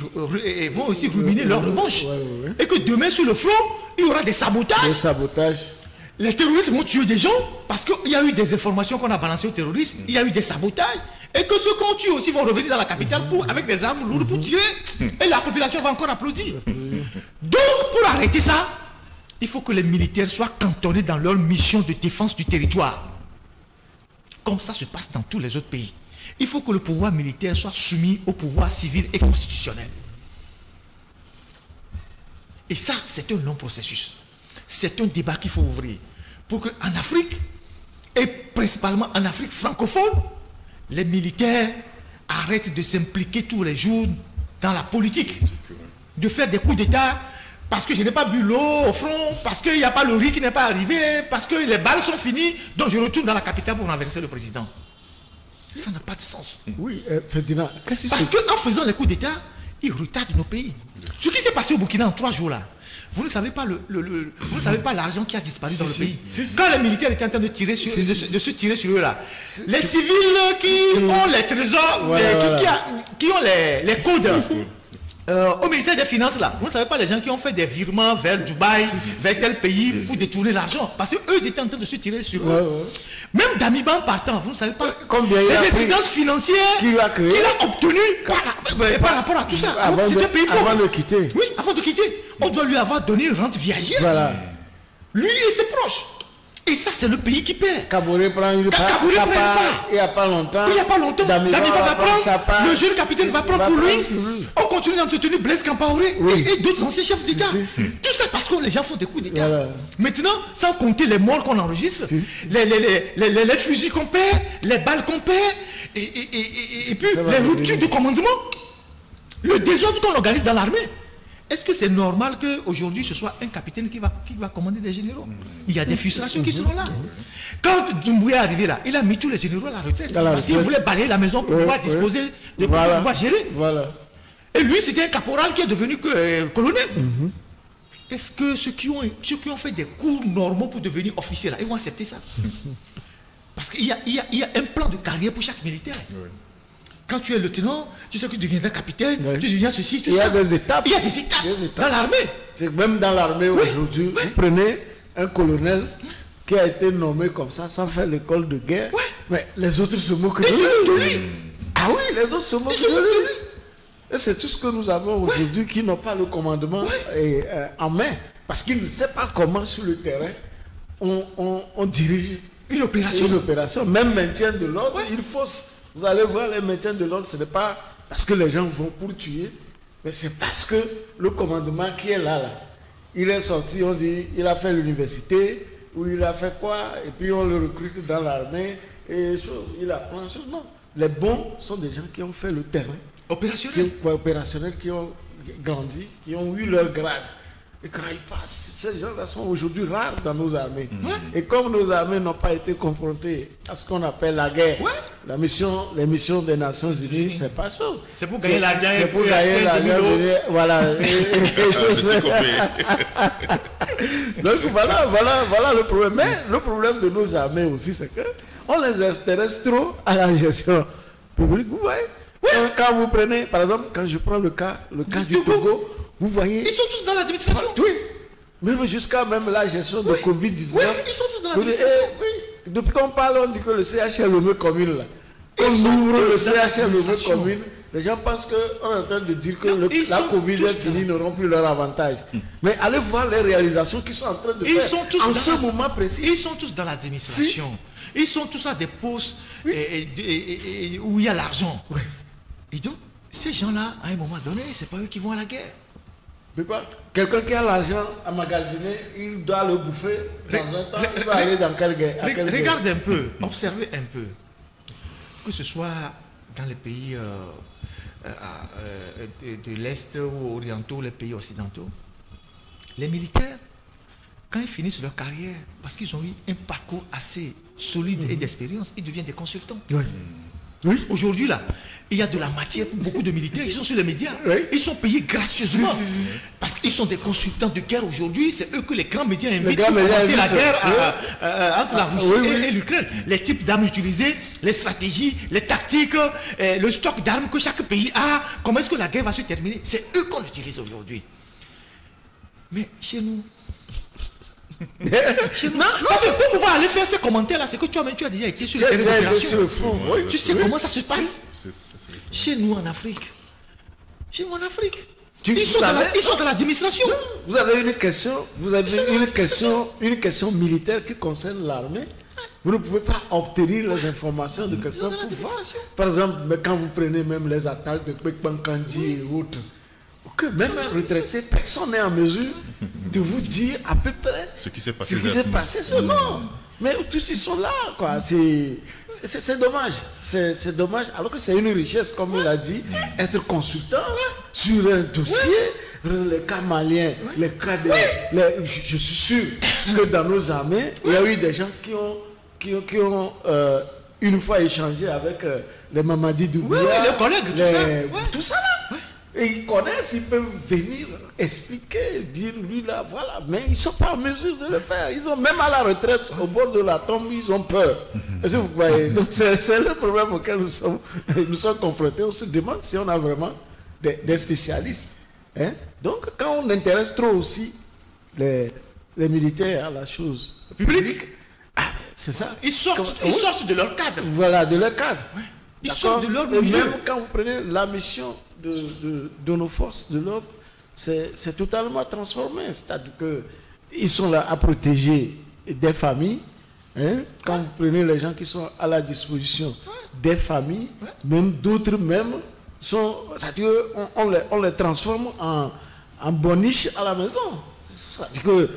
ruminer leur revanche. Et que demain sur le front, il y aura des sabotages. Les terroristes vont tuer des gens parce qu'il y a eu des informations qu'on a balancées aux terroristes, il y a eu des sabotages. Et que ceux qu'on tue aussi vont revenir dans la capitale avec des armes lourdes pour tirer. Et la population va encore applaudir. Donc pour arrêter ça, il faut que les militaires soient cantonnés dans leur mission de défense du territoire. Comme ça se passe dans tous les autres pays. Il faut que le pouvoir militaire soit soumis au pouvoir civil et constitutionnel. Et ça, c'est un long processus. C'est un débat qu'il faut ouvrir. Pour qu'en Afrique, et principalement en Afrique francophone, les militaires arrêtent de s'impliquer tous les jours dans la politique. De faire des coups d'État parce que je n'ai pas bu l'eau au front, parce qu'il n'y a pas le riz qui n'est pas arrivé, parce que les balles sont finies, donc je retourne dans la capitale pour renverser le président. Ça n'a pas de sens. Oui, Ferdinand, qu'est-ce que parce qu'en faisant les coups d'État, ils retardent nos pays. Ce qui s'est passé au Burkina en 3 jours là, vous ne savez pas vous ne savez pas l'argent qui a disparu dans le pays. Quand les militaires étaient en train de se tirer sur eux là, les civils qui ont les trésors, qui ont les codes au ministère des Finances là, vous ne savez pas les gens qui ont fait des virements vers Dubaï, vers tel pays pour détourner l'argent, parce qu'eux étaient en train de se tirer sur eux. Même Damiba en partant, vous ne savez pas combien les incidences financières qu'il a obtenues par rapport à tout ça. C'est un pays pauvre. Avant de quitter. Oui, avant de quitter. On doit lui avoir donné une rente viagère. Voilà. Lui et ses proches. Et ça, c'est le pays qui perd. Kaboré prend une part. Il n'y a pas longtemps. Il n'y a pas longtemps. Damiba va prendre. Le jeune capitaine va prendre pour lui. On continue d'entretenir Blaise Compaoré et d'autres anciens chefs d'État. Tout ça parce que les gens font des coups d'État. Voilà. Maintenant, sans compter les morts qu'on enregistre, les fusils qu'on perd, les balles qu'on perd, et puis les ruptures de commandement, le désordre qu'on organise dans l'armée. Est-ce que c'est normal qu'aujourd'hui ce soit un capitaine qui va commander des généraux? Il y a des frustrations qui seront là. Quand Doumbouya est arrivé là, il a mis tous les généraux à la retraite. Parce qu'il voulait balayer la maison pour pouvoir disposer, pour pouvoir gérer. Voilà. Et lui, c'était un caporal qui est devenu colonel. Est-ce que ceux qui ont fait des cours normaux pour devenir officiers là, ils vont accepter ça? Parce qu'il y a un plan de carrière pour chaque militaire. Quand tu es lieutenant, tu sais que tu deviendras capitaine, tu deviens ceci, tout ça. Il y a des étapes. Il y a des étapes dans l'armée. C'est même dans l'armée aujourd'hui. Vous prenez un colonel qui a été nommé comme ça, sans faire l'école de guerre. Mais les autres se moquent de lui. Ah oui, les autres se moquent de lui. Et c'est tout ce que nous avons aujourd'hui qui n'ont pas le commandement en main. Parce qu'ils ne savent pas comment sur le terrain on dirige une opération. Même maintien de l'ordre, il fausse. Vous allez voir, les maintiens de l'ordre, ce n'est pas parce que les gens vont pour tuer, mais c'est parce que le commandement qui est là, il est sorti, on dit, il a fait l'université, ou il a fait quoi, et puis on le recrute dans l'armée, et il apprend des choses. Non, les bons sont des gens qui ont fait le terrain. Opérationnel, qui ont grandi, qui ont eu leur grade. Et quand ils passent, ces gens-là sont aujourd'hui rares dans nos armées. Et comme nos armées n'ont pas été confrontées à ce qu'on appelle la guerre, les missions des Nations Unies, c'est pas chose. C'est pour gagner l'argent. C'est pour gagner l'argent. Voilà. Donc voilà le problème. Mais le problème de nos armées aussi, c'est qu'on les intéresse trop à la gestion publique. Vous voyez, quand vous prenez, par exemple, quand je prends le cas du Togo, vous voyez. Ils sont tous dans l'administration. Oui. Même jusqu'à la gestion de Covid-19. Oui, ils sont tous dans l'administration. Depuis qu'on parle, on dit que le CHLM commune, là. On ouvre le CHLM commune. Les gens pensent qu'on est en train de dire que la Covid est finie, ils n'auront plus leur avantage. Mais allez voir les réalisations qu'ils sont en train de faire en ce moment précis. Ils sont tous dans l'administration. Ils sont tous à des postes où il y a l'argent. Et donc, ces gens-là, à un moment donné, ce n'est pas eux qui vont à la guerre. Quelqu'un qui a l'argent emmagasiné, il doit le bouffer dans un temps, il va aller dans quelle guerre? Regarde un peu, observez un peu. Que ce soit dans les pays de l'Est ou orientaux, les pays occidentaux, les militaires, quand ils finissent leur carrière, parce qu'ils ont eu un parcours assez solide et d'expérience, ils deviennent des consultants. Oui. Aujourd'hui, là, il y a de la matière pour beaucoup de militaires. Ils sont sur les médias. Ils sont payés gracieusement. Parce qu'ils sont des consultants de guerre aujourd'hui. C'est eux que les grands médias invitent pour commenter la guerre entre la Russie et l'Ukraine. Les types d'armes utilisées, les stratégies, les tactiques, le stock d'armes que chaque pays a. Comment est-ce que la guerre va se terminer? C'est eux qu'on utilise aujourd'hui. Mais chez nous... Parce que pour pouvoir aller faire ces commentaires-là, c'est que tu as déjà été sur le terrain d'opération. Tu sais comment ça se passe. Chez nous en Afrique. Ils sont dans l'administration. Vous avez une question militaire qui concerne l'armée. Vous ne pouvez pas obtenir les informations de quelqu'un pour voir. Par exemple, quand vous prenez même les attaques de Pekbankandi et autres, que même un retraité, personne n'est en mesure de vous dire à peu près ce qui s'est passé. Non. Mais tous ils sont là, quoi. C'est dommage. C'est dommage. Alors que c'est une richesse, comme il a dit, être consultant sur un dossier. Les cas maliens, les cas je suis sûr que dans nos armées, il y a eu des gens qui ont une fois échangé avec les Mamadi Doumbouya, les collègues, tout ça là. Et ils connaissent, ils peuvent venir expliquer, dire lui là, voilà. Mais ils ne sont pas en mesure de le faire. Ils ont même à la retraite, au bord de la tombe, ils ont peur. Est-ce que vous voyez? Donc c'est le problème auquel nous sommes confrontés. On se demande si on a vraiment des spécialistes. Donc quand on intéresse trop aussi les militaires à la chose publique, c'est ça. Ils sortent de leur cadre. Voilà, de leur cadre. Ils sortent de leur milieu. Même quand vous prenez la mission de nos forces de l'ordre, c'est totalement transformé. C'est-à-dire qu'ils sont là à protéger des familles. Quand vous prenez les gens qui sont à la disposition des familles, même d'autres même, c'est-à-dire on les transforme en boniche à la maison. C'est-à-dire que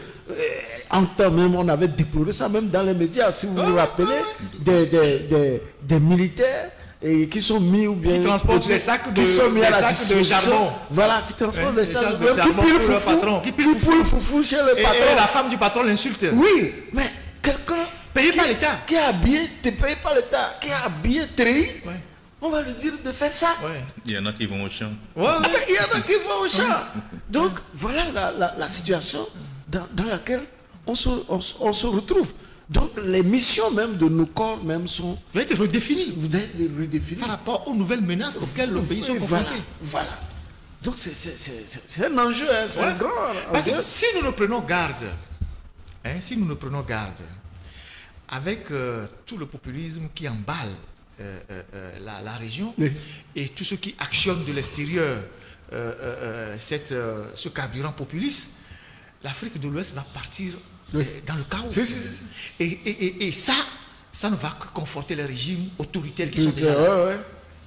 en temps même, on avait déploré ça même dans les médias. Si vous vous rappelez, des militaires et qui sont mis ou bien qui transportent des sacs de charbon, voilà, qui transportent des sacs de charbon, qui pile foufou chez le patron. Et la femme du patron l'insulte. Oui, mais quelqu'un payé par l'État, qui est habillé, payé par l'État, qui est habillé treillis, on va lui dire de faire ça. Il y en a qui vont au champ. Il y en a qui vont au champ. Donc voilà la situation dans laquelle on se retrouve. Donc les missions même de nos corps même sont doivent être redéfinies. Par rapport aux nouvelles menaces auxquelles le pays sont confrontés. Voilà. Donc c'est un enjeu, c'est un grand Parce enjeu. que si nous ne prenons garde, avec tout le populisme qui emballe la région et tous ceux qui actionnent de l'extérieur ce carburant populiste, l'Afrique de l'Ouest va partir dans le chaos. Et ça ne va que conforter les régimes autoritaires qui sont déjà là.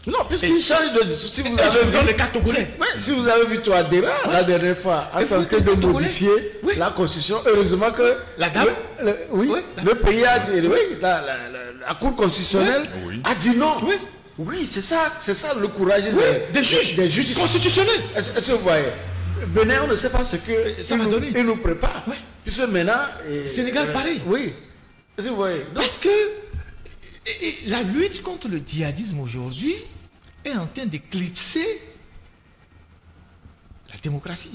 Non, puisqu'ils changent de discours. Si vous avez vu le cas togolais. Si vous avez vu Touadéra, la dernière fois, a tenté de modifier la constitution, heureusement que la dame, le pays a dit, la Cour constitutionnelle a dit non. Oui, c'est ça le courage des juges constitutionnels. Est-ce que vous voyez? Bénin, on ne sait pas ce que ça va donner. Il nous prépare. Ouais. Puisque maintenant... Sénégal, pareil. Oui. Vous voyez. Parce que la lutte contre le djihadisme aujourd'hui est en train d'éclipser la démocratie.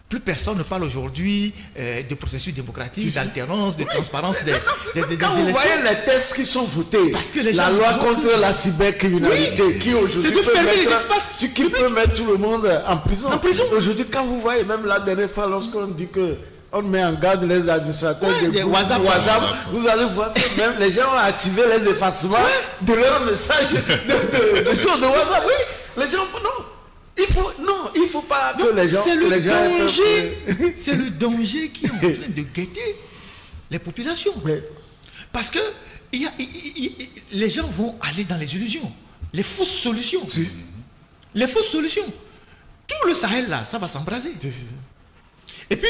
Plus personne ne parle aujourd'hui de processus démocratique, d'alternance, de transparence des Quand vous élections. voyez les textes qui sont votés, Parce que les la gens loi votent. contre la cybercriminalité, qui aujourd'hui c'est de peut fermer les mettre- espaces qui peut mettre tout le monde en prison. En prison. Aujourd'hui, quand vous voyez, même la dernière fois, lorsqu'on dit que on met en garde les administrateurs des groupes WhatsApp. vous allez voir que même les gens ont activé les effacements de leurs messages de choses de WhatsApp. Oui, les gens, il faut pas que les gens... C'est le les gens danger. C'est le danger qui est en train de guetter les populations. Mais- Parce que les gens vont aller dans les illusions, les fausses solutions. Les fausses solutions. Tout le Sahel là, ça va s'embraser. Et puis,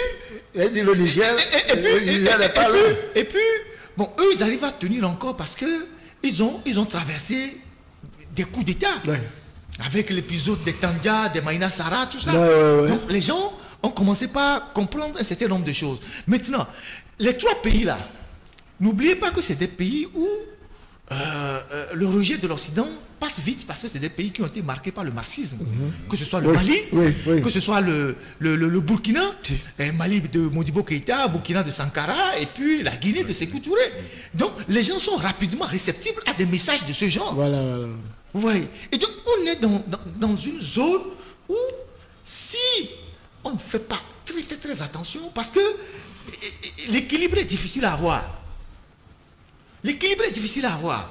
Il dit le Niger, le Niger n'est pas loin. et puis, bon, eux ils arrivent à tenir encore parce que ils ont traversé des coups d'État. Ouais. Avec l'épisode des Tandia, des Maïna Sara, tout ça. Ouais. Donc les gens ont commencé par comprendre un certain nombre de choses. Maintenant, les trois pays là, n'oubliez pas que c'est des pays où le rejet de l'Occident passe vite parce que c'est des pays qui ont été marqués par le marxisme. Que ce soit le Oui, Mali, oui. que ce soit le Burkina, Mali de Modibo Keïta, Burkina de Sankara, et puis la Guinée de Sékou Touré. Donc les gens sont rapidement réceptibles à des messages de ce genre. Voilà. Vous voyez. Et donc, on est dans une zone où, si on ne fait pas très attention, parce que l'équilibre est difficile à avoir. L'équilibre est difficile à avoir.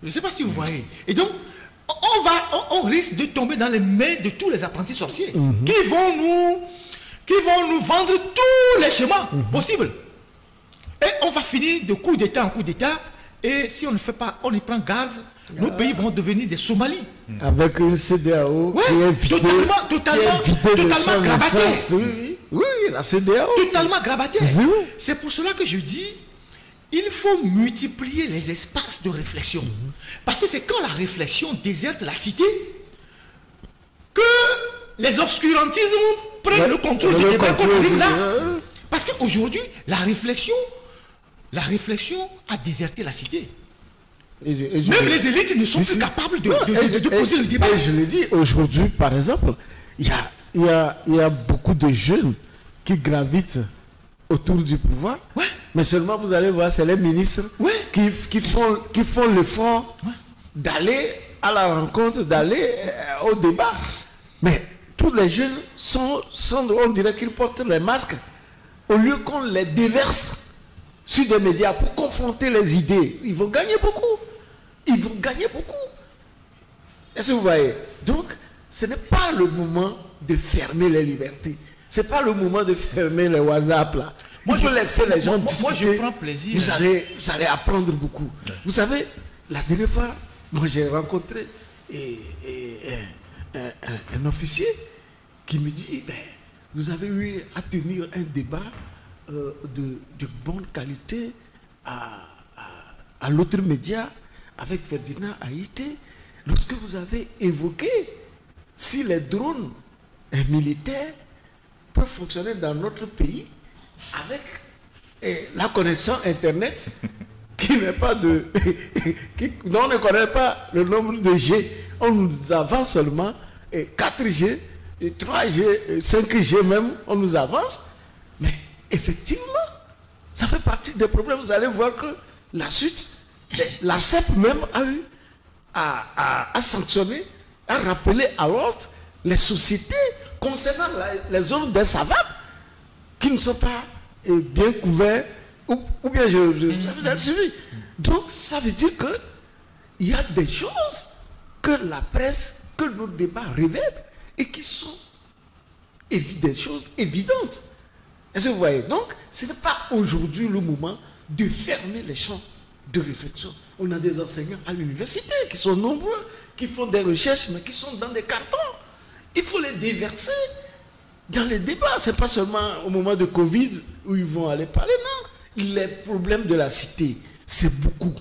Je ne sais pas si vous voyez. Et donc, on risque de tomber dans les mains de tous les apprentis sorciers qui vont nous vendre tous les schémas possibles. Et on va finir de coup d'État en coup d'État. Et si on ne fait pas, on y prend garde, nos pays vont devenir des Somalie. Avec une CEDEAO qui est vidée, totalement grabatée. Oui, la CEDEAO. Totalement grabatée. C'est vrai. C'est pour cela que je dis, il faut multiplier les espaces de réflexion. Parce que c'est quand la réflexion déserte la cité que les obscurantismes prennent le contrôle du débat qu'on arrive là. Parce qu'aujourd'hui, la réflexion a déserté la cité. Même les élites ne sont plus capables de poser le débat. Et je le dis, aujourd'hui, par exemple, il y a beaucoup de jeunes qui gravitent autour du pouvoir. Ouais. Mais seulement, vous allez voir, c'est les ministres qui font l'effort d'aller à la rencontre, d'aller au débat. Mais tous les jeunes on dirait qu'ils portent les masques au lieu qu'on les déverse sur des médias pour confronter les idées. Ils vont gagner beaucoup. Est-ce que vous voyez? Donc, ce n'est pas le moment de fermer les libertés. Ce n'est pas le moment de fermer les WhatsApp là. Moi, je laisser les gens discuter. Moi, je prends plaisir. Vous allez apprendre beaucoup. Vous savez, la dernière fois, moi, j'ai rencontré un officier qui me dit, vous avez eu à tenir un débat de bonne qualité à l'autre média avec Ferdinand Haïté, lorsque vous avez évoqué si les drones militaires peuvent fonctionner dans notre pays avec la connexion Internet qui n'est pas dont on ne connaît pas le nombre de G. On nous avance seulement 4G, 3G, 5G même, on nous avance. Mais effectivement, ça fait partie des problèmes. Vous allez voir que la suite, la CEP même a eu à sanctionner, à rappeler à l'ordre les sociétés concernant les zones des savanes qui ne sont pas bien couvertes ou bien j'avais suivi. Donc ça veut dire que il y a des choses que la presse, que nos débats révèlent et qui sont des choses évidentes. Est-ce que vous voyez? Donc ce n'est pas aujourd'hui le moment de fermer les champs de réflexion. On a des enseignants à l'université qui sont nombreux, qui font des recherches, mais qui sont dans des cartons. Il faut les déverser dans les débats. Ce n'est pas seulement au moment de Covid où ils vont aller parler, non. Les problèmes de la cité, c'est beaucoup.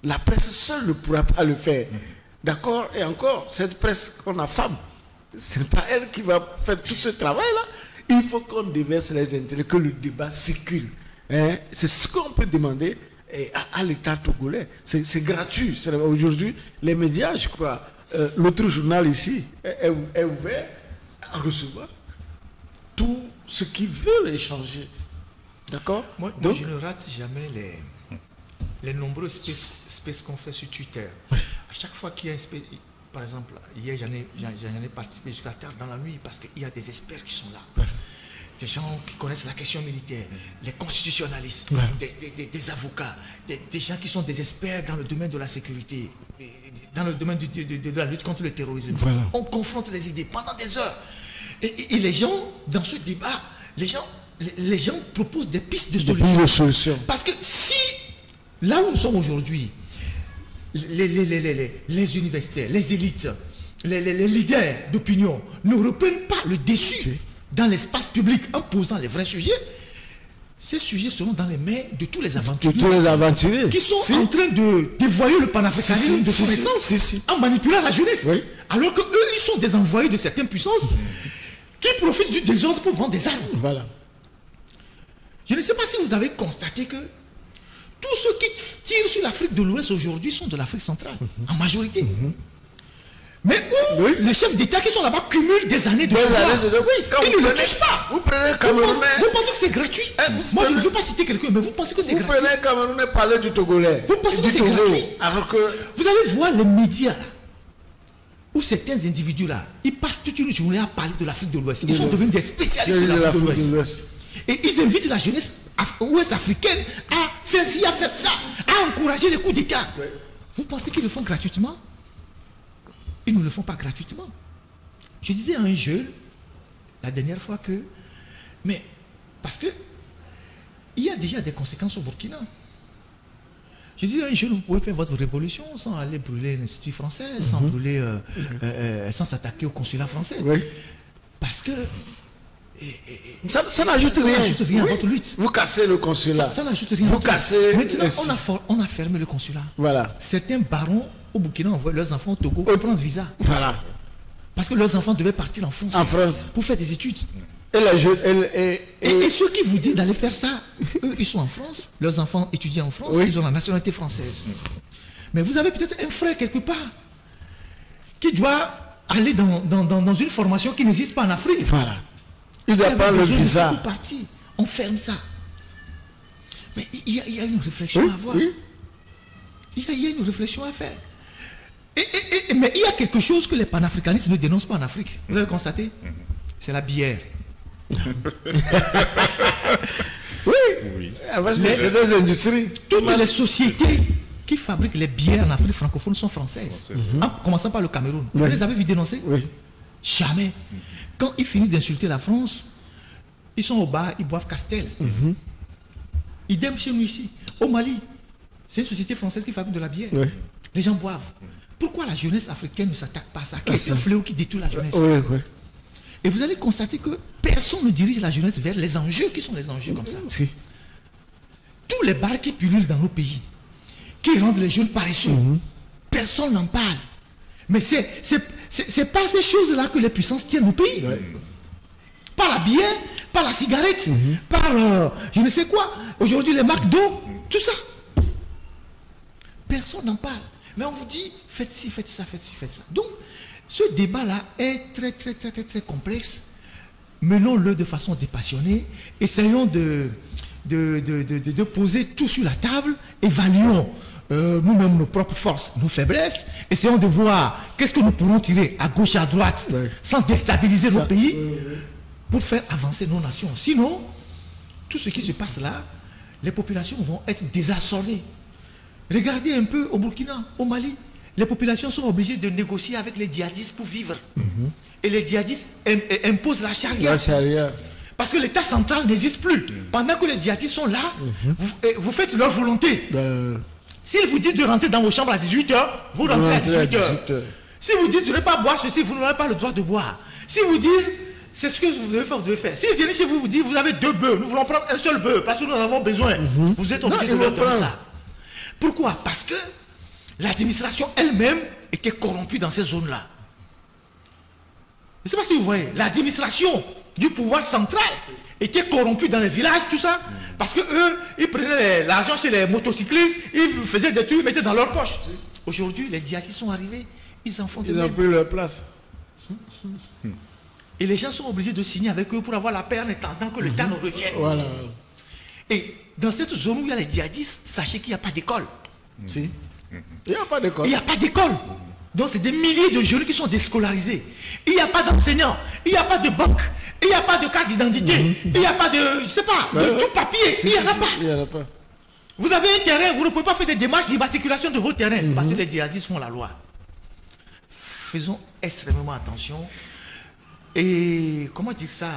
La presse seule ne pourra pas le faire. D'accord? Et encore, cette presse qu'on affame, Ce n'est pas elle qui va faire tout ce travail-là. Il faut qu'on déverse les intérêts, que le débat circule. Hein? C'est ce qu'on peut demander à l'État togolais. C'est gratuit. Aujourd'hui, les médias, je crois, l'autre journal ici est ouvert à recevoir tout ce qu'ils veulent échanger. D'accord? Moi, je ne rate jamais les nombreuses espèces qu'on fait sur Twitter. À chaque fois qu'il y a une espèce, par exemple, hier j'en ai participé jusqu'à tard dans la nuit parce qu'il y a des experts qui sont là. Des gens qui connaissent la question militaire, les constitutionnalistes, des avocats, des gens qui sont des experts dans le domaine de la sécurité, dans le domaine de la lutte contre le terrorisme. Voilà. On confronte les idées pendant des heures. Et les gens, dans ce débat, les gens proposent des pistes de solutions. Parce que si, là où nous sommes aujourd'hui, les universitaires, les élites, les leaders d'opinion ne reprennent pas le dessus dans l'espace public en posant les vrais sujets, ces sujets seront dans les mains de tous les aventuriers, qui sont en train de dévoyer le panafricanisme de son essence en manipulant la jeunesse. Oui. Alors qu'eux, ils sont des envoyés de certaines puissances qui profitent du désordre pour vendre des armes. Voilà. Je ne sais pas si vous avez constaté que tous ceux qui tirent sur l'Afrique de l'Ouest aujourd'hui sont de l'Afrique centrale, en majorité. Mais où les chefs d'État qui sont là-bas cumulent des années de pouvoir. Ils ne le touchent pas. Vous pensez que c'est gratuit? Moi, je ne veux pas citer quelqu'un, mais vous pensez que c'est gratuit? Vous prenez Camerounais parler du Togolais. Vous pensez que c'est gratuit? Alors que vous allez voir les médias là, où certains individus là, ils passent toute une journée à parler de l'Afrique de l'Ouest. Ils sont devenus des spécialistes de l'Afrique de l'Ouest. Et ils invitent la jeunesse ouest africaine à faire ci, à faire ça, à encourager les coups d'État. Vous pensez qu'ils le font gratuitement? Ils ne le font pas gratuitement. Je disais à un jeune, la dernière fois que... Mais, parce que il y a déjà des conséquences au Burkina. Je disais à un jeune, vous pouvez faire votre révolution sans aller brûler l'Institut français, sans brûler, sans s'attaquer au consulat français. Oui. Parce que... ça n'ajoute rien à votre lutte. Vous cassez le consulat. Ça n'ajoute rien. Vous cassez... Maintenant, on a fermé le consulat. Voilà. Certains barons au Burkina envoient leurs enfants au Togo pour prendre visa. Voilà. Parce que leurs enfants devaient partir en France. Pour faire des études. Et ceux qui vous disent d'aller faire ça, eux, ils sont en France. Leurs enfants étudient en France. Ils ont la nationalité française. Mais vous avez peut-être un frère quelque part qui doit aller dans une formation qui n'existe pas en Afrique. Voilà. Il doit prendre le visa. On ferme ça. Mais il y a une réflexion à avoir. Il y a une réflexion à faire. Mais il y a quelque chose que les panafricanistes ne dénoncent pas en Afrique. Vous avez constaté? C'est la bière. Oui. C'est des industries. Toutes les sociétés qui fabriquent les bières en Afrique francophone sont françaises. En commençant par le Cameroun. Vous les avez vu dénoncer? Oui. Jamais. Quand ils finissent d'insulter la France, ils sont au bar, ils boivent Castel. Idem chez nous ici. Au Mali, c'est une société française qui fabrique de la bière. Oui. Les gens boivent. Pourquoi la jeunesse africaine ne s'attaque pas à ça? C'est un fléau qui détruit la jeunesse. Et vous allez constater que personne ne dirige la jeunesse vers les enjeux qui sont les enjeux comme ça. Tous les bars qui pullulent dans nos pays, qui rendent les jeunes paresseux, personne n'en parle. Mais c'est par ces choses-là que les puissances tiennent nos pays. Par la bière, par la cigarette, par je ne sais quoi. Aujourd'hui, les marques d'eau, tout ça. Personne n'en parle. Mais on vous dit, faites ci, faites ça, faites ci, faites ça. Donc, ce débat-là est très, très, très, très, très complexe. Menons-le de façon dépassionnée. Essayons de poser tout sur la table. Évaluons nous-mêmes nos propres forces, nos faiblesses. Essayons de voir qu'est-ce que nous pourrons tirer à gauche et à droite sans déstabiliser nos pays pour faire avancer nos nations. Sinon, tout ce qui se passe là, les populations vont être désarçonnées. Regardez un peu au Burkina, au Mali. Les populations sont obligées de négocier avec les djihadistes pour vivre. Et les djihadistes imposent la charia. Parce que l'État central n'existe plus. Pendant que les djihadistes sont là, vous faites leur volonté. S'ils vous disent de rentrer dans vos chambres à 18h, vous rentrez à 18h. Si vous disent de ne pas boire ceci, vous n'aurez pas le droit de boire. Si vous disent, c'est ce que vous devez faire, vous devez faire. S'ils viennent chez vous, vous disent, vous avez 2 bœufs, nous voulons prendre un seul bœuf, parce que nous en avons besoin. Vous êtes obligé de leur donner ça. Pourquoi? Parce que l'administration elle-même était corrompue dans ces zones-là. Je ne sais pas si vous voyez, l'administration du pouvoir central était corrompue dans les villages, tout ça, parce que eux, ils prenaient l'argent chez les motocyclistes, ils faisaient des trucs, ils mettaient dans leur poche. Aujourd'hui, les djihadistes sont arrivés, ils en font de même. Ils ont pris leur place. Et les gens sont obligés de signer avec eux pour avoir la paix en attendant que le temps nous revienne. Voilà. Et dans cette zone où il y a les djihadistes, sachez qu'il n'y a pas d'école. Si. Il n'y a pas d'école. Il n'y a pas d'école. Donc c'est des milliers de jeunes qui sont déscolarisés. Il n'y a pas d'enseignants, il n'y a pas de banque, il n'y a pas de carte d'identité, il n'y a pas de, je sais pas, de tout papier, il n'y en a pas. Il n'y en a pas. Vous avez un terrain, vous ne pouvez pas faire des démarches d'immatriculation de vos terrains parce que les djihadistes font la loi. Faisons extrêmement attention. Et comment dire ça,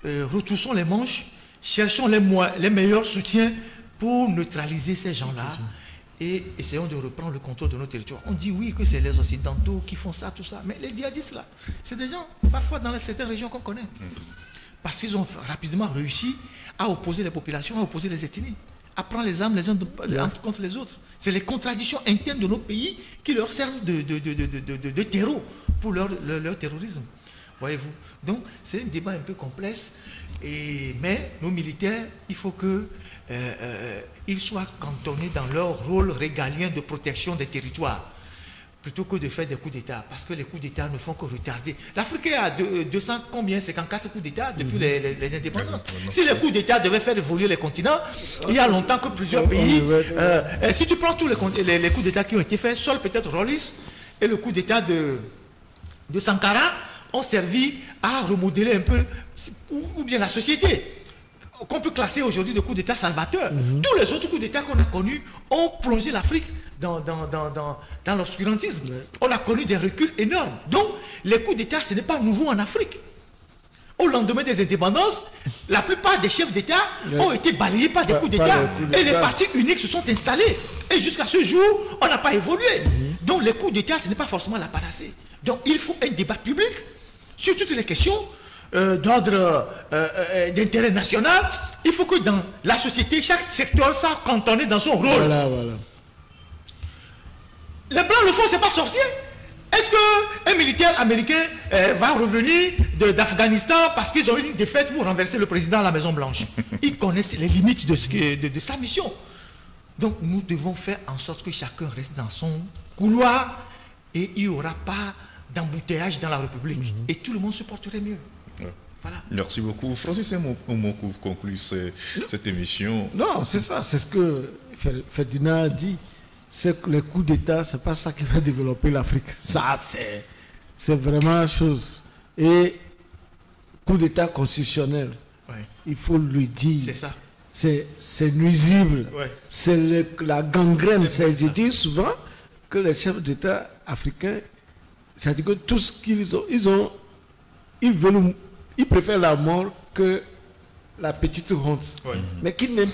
retroussons les manches, cherchons les meilleurs soutiens pour neutraliser ces gens-là et essayons de reprendre le contrôle de nos territoires. On dit oui que c'est les Occidentaux qui font ça, tout ça, mais les djihadistes là, c'est des gens parfois dans certaines régions qu'on connaît. Parce qu'ils ont rapidement réussi à opposer les populations, à opposer les ethnies, à prendre les armes les uns contre les autres. C'est les contradictions internes de nos pays qui leur servent de terreau pour leur terrorisme. Voyez-vous. Donc, c'est un débat un peu complexe. Mais nos militaires, il faut qu'ils soient cantonnés dans leur rôle régalien de protection des territoires, plutôt que de faire des coups d'État. Parce que les coups d'État ne font que retarder. L'Afrique a 54 coups d'État depuis les indépendances. Si les coups d'État devaient faire évoluer les continents, il y a longtemps que plusieurs pays... si tu prends tous les coups d'État qui ont été faits, seul peut-être Rollis et le coup d'État de Sankara ont servi à remodeler un peu, ou bien la société, qu'on peut classer aujourd'hui de coups d'État salvateurs. Tous les autres coups d'État qu'on a connus ont plongé l'Afrique dans l'obscurantisme. On a connu des reculs énormes. Donc, les coups d'État, ce n'est pas nouveau en Afrique. Au lendemain des indépendances, la plupart des chefs d'État ont été balayés par des coups d'État. Et les partis uniques se sont installés. Et jusqu'à ce jour, on n'a pas évolué. Donc, les coups d'État, ce n'est pas forcément la panacée. Donc, il faut un débat public sur toutes les questions d'ordre d'intérêt national. Il faut que dans la société, chaque secteur soit cantonné dans son rôle. Voilà. Les Blancs le font, c'est pas sorcier. Est-ce qu'un militaire américain va revenir d'Afghanistan parce qu'ils ont eu une défaite pour renverser le président à la Maison Blanche? Ils connaissent les limites de sa mission. Donc nous devons faire en sorte que chacun reste dans son couloir et il n'y aura pas d'embouteillage dans la République. Et tout le monde se porterait mieux. Voilà. Merci beaucoup. Francis, c'est un mot pour conclure cette émission. Non, c'est ça, c'est ce que Ferdinand a dit. C'est que les coups d'État, c'est pas ça qui va développer l'Afrique. Ça, c'est vraiment la chose. Et coup d'État constitutionnel, il faut lui dire. C'est ça. C'est nuisible. C'est la gangrène. Je dis souvent que les chefs d'État africains, c'est-à-dire que tout ce qu'ils ont, ils préfèrent la mort que la petite honte, mais qui ne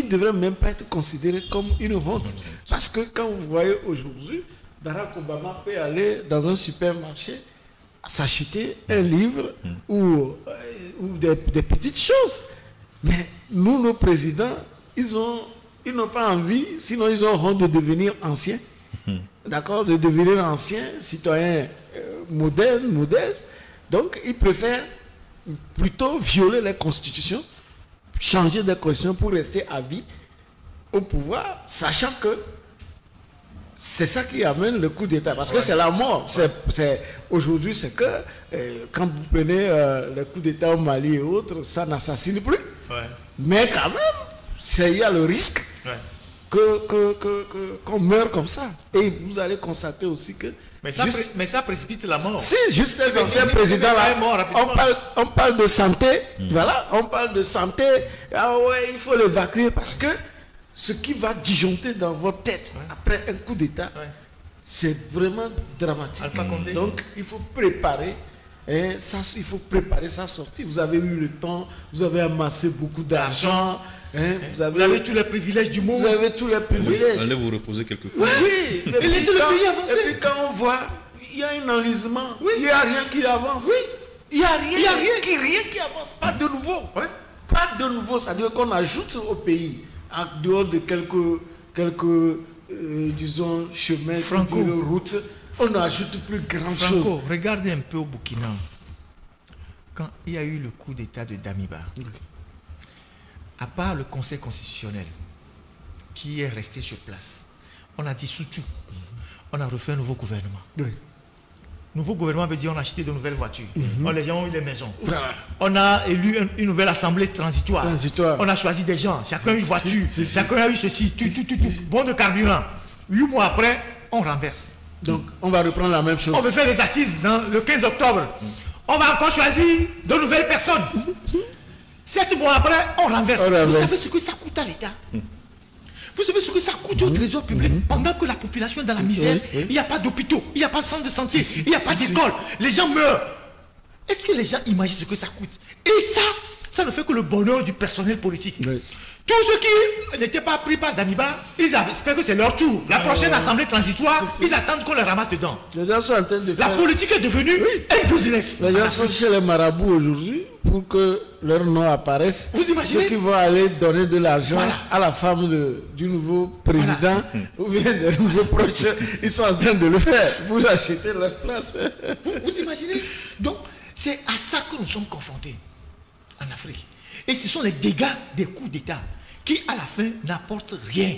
devrait même pas être considérée comme une honte. Parce que quand vous voyez aujourd'hui, Barack Obama peut aller dans un supermarché s'acheter un livre ou des petites choses. Mais nous, nos présidents, ils n'ont pas envie, sinon ils ont honte de devenir anciens. D'accord, de devenir anciens, citoyens modernes, modestes. Donc, ils préfèrent plutôt violer les constitutions, changer des constitutions pour rester à vie au pouvoir, sachant que c'est ça qui amène le coup d'État. Parce que c'est la mort. Aujourd'hui, c'est que quand vous prenez les coups d'État au Mali et autres, ça n'assassine plus. Mais quand même, il y a le risque qu'on meure comme ça. Et vous allez constater aussi que... Mais ça précipite la mort. Si, juste les anciens présidents là, on parle de santé, voilà, on parle de santé, ah ouais, il faut l'évacuer parce que ce qui va disjoncter dans votre tête après un coup d'État, c'est vraiment dramatique. Donc, il faut préparer. Il faut préparer sa sortie. Vous avez eu le temps, vous avez amassé beaucoup d'argent. Vous avez tous les privilèges du monde. Vous avez tous les privilèges. Allez vous reposer quelque part. Oui. Et laissez le pays avancer. Et puis quand on voit, il y a un enlisement. Il n'y a rien qui avance. Il n'y a rien qui avance. Pas de nouveau. Pas de nouveau. C'est-à-dire qu'on ajoute au pays, en dehors de quelques disons, chemins, routes On n'ajoute plus grand chose. Franco, regardez un peu au Burkina. Quand il y a eu le coup d'État de Damiba, à part le Conseil constitutionnel qui est resté sur place, on a dissous tout. On a refait un nouveau gouvernement. Nouveau gouvernement veut dire on a acheté de nouvelles voitures. Les gens ont eu des maisons. On a élu une nouvelle assemblée transitoire. On a choisi des gens. Chacun a eu une voiture. Chacun a eu ceci. Tout. Bon de carburant. 8 mois après, on renverse. Donc, on va reprendre la même chose. On veut faire les assises le 15 octobre. On va encore choisir de nouvelles personnes. 7 mois après, on renverse. Vous savez ce que ça coûte à l'État? Vous savez ce que ça coûte au trésor public pendant que la population est dans la misère? Il n'y a pas d'hôpitaux, il n'y a pas de centre de santé, il n'y a pas d'école. Les gens meurent. Est-ce que les gens imaginent ce que ça coûte? Et ça ne fait que le bonheur du personnel politique. Tous ceux qui n'étaient pas pris par Damiba, ils espèrent que c'est leur tour. La prochaine assemblée transitoire, ils attendent qu'on les ramasse dedans. Les gens sont en train de La politique est devenue un business. Les gens sont chez les marabouts aujourd'hui pour que leur nom apparaisse. Vous imaginez? Ceux qui vont aller donner de l'argent à la femme du nouveau président ou bien des nouveaux proches, ils sont en train de le faire pour acheter leur place. Vous imaginez? Donc, c'est à ça que nous sommes confrontés en Afrique. Et ce sont les dégâts des coups d'État qui, à la fin, n'apportent rien.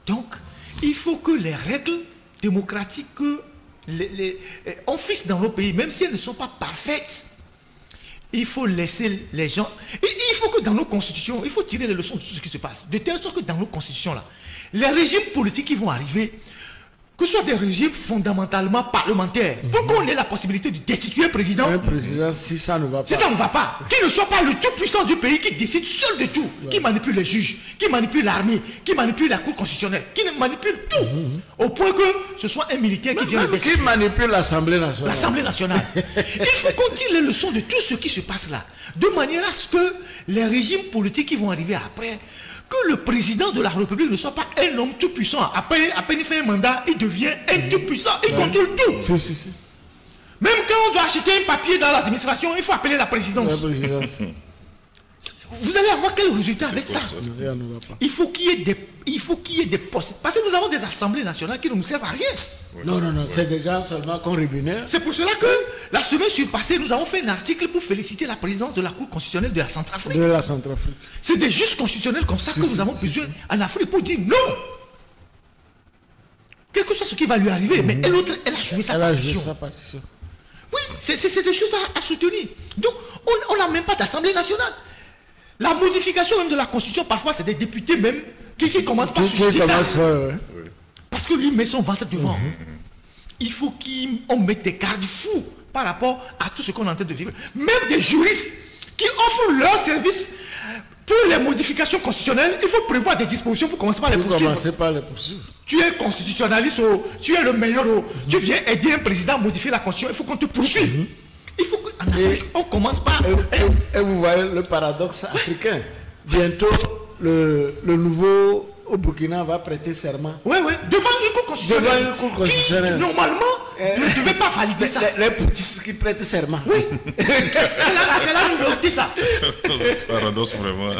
Donc, il faut que les règles démocratiques que on fixe dans nos pays, même si elles ne sont pas parfaites, il faut laisser les gens... Et il faut que dans nos constitutions, il faut tirer les leçons de tout ce qui se passe. De telle sorte que dans nos constitutions-là, les régimes politiques qui vont arriver, que ce soit des régimes fondamentalement parlementaires, pour qu'on ait la possibilité de destituer un président. Un président, si ça ne va pas. Si ça ne va pas, qu'il ne soit pas le tout puissant du pays qui décide seul de tout, qui manipule les juges, qui manipule l'armée, qui manipule la cour constitutionnelle, qui manipule tout, au point que ce soit un militaire qui vient le décider. Qui manipule l'Assemblée nationale. L'Assemblée nationale. Il faut qu'on tire les leçons de tout ce qui se passe là, de manière à ce que les régimes politiques qui vont arriver après, que le président de la République ne soit pas un homme tout puissant. Après, à peine il fait un mandat, il devient un tout puissant, il contrôle tout. Même quand on doit acheter un papier dans l'administration, il faut appeler la présidence. Vous allez avoir quel résultat avec ça? Il faut qu'il y ait des postes. Parce que nous avons des assemblées nationales qui ne nous servent à rien. Non, c'est des gens seulement qu'on rémunère. C'est pour cela que la semaine surpassée, nous avons fait un article pour féliciter la présidence de la Cour constitutionnelle de la Centrafrique. C'est des juges constitutionnels comme ça que nous avons besoin en Afrique pour dire non. Quel que soit ce qui va lui arriver, mais l'autre, elle a joué sa partition. Oui, c'est des choses à soutenir. Donc, on n'a même pas d'Assemblée nationale. La modification même de la Constitution, parfois, c'est des députés même qui commencent par susciter ça. Parce que lui met son ventre devant. Il faut qu'on mette des garde-fous par rapport à tout ce qu'on est en train de vivre. Même des juristes qui offrent leur service pour les modifications constitutionnelles, il faut prévoir des dispositions pour commencer par les poursuivre. Tu es constitutionnaliste, tu es le meilleur, tu viens aider un président à modifier la Constitution, il faut qu'on te poursuive. Il faut qu'en Afrique, on commence par... Et vous voyez le paradoxe africain. Bientôt, le nouveau au Burkina va prêter serment. Oui, devant une cour constitutionnelle. Qui, normalement, ne devait pas valider ça. Les poutistes qui prêtent serment. Oui. C'est la nouveauté, ça. Paradoxe, vraiment.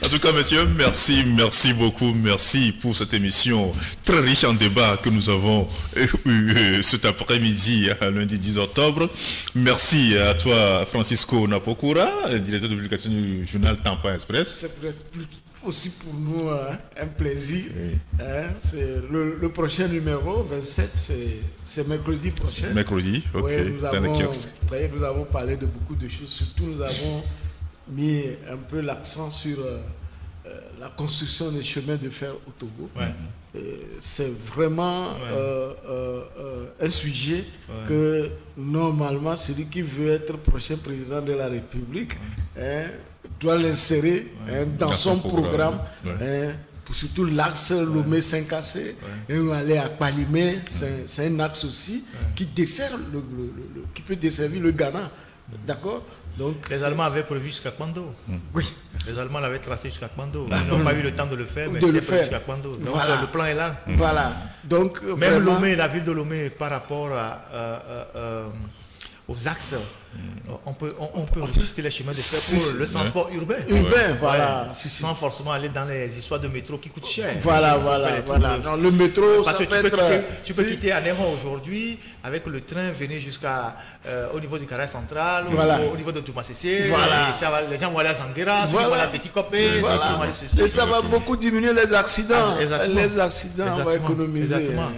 En tout cas, messieurs, merci beaucoup, merci pour cette émission très riche en débats que nous avons eu cet après-midi, lundi 10 octobre. Merci à toi, Francisco Napokura, directeur de publication du journal Tampa Express. C'est aussi pour nous un plaisir. C'est le prochain numéro, 27, c'est mercredi prochain. Mercredi, ok. Oui, nous avons parlé de beaucoup de choses, surtout nous avons mis un peu l'accent sur la construction des chemins de fer au Togo. C'est vraiment un sujet que normalement celui qui veut être prochain président de la République doit l'insérer dans son programme. Pour surtout l'axe Lomé-Saint-Cassé, et aller à Palimé, c'est un axe aussi qui dessert qui peut desservir le Ghana. D'accord? Donc, les Allemands avaient prévu jusqu'à Kwando. Oui. Les Allemands l'avaient tracé jusqu'à Kwando. Ils n'ont pas eu le temps de le faire, mais c'était prévu jusqu'à Kwando. Donc le plan est là. Voilà. Donc, même Lomé, la ville de Lomé, par rapport aux axes on peut rejuster les chemins de fer pour le transport urbain. Voilà. Sans forcément aller dans les histoires de métro qui coûtent cher. Voilà. Dans le métro, parce ça que peut tu peux quitter Anéma aujourd'hui avec le train, venir jusqu'à au niveau du carré central, au niveau de Toumassé. Voilà. Les gens vont aller à Zanguera, ils vont aller à Petit Copé, et ça va beaucoup diminuer les accidents. Les accidents, on va économiser. Exactement.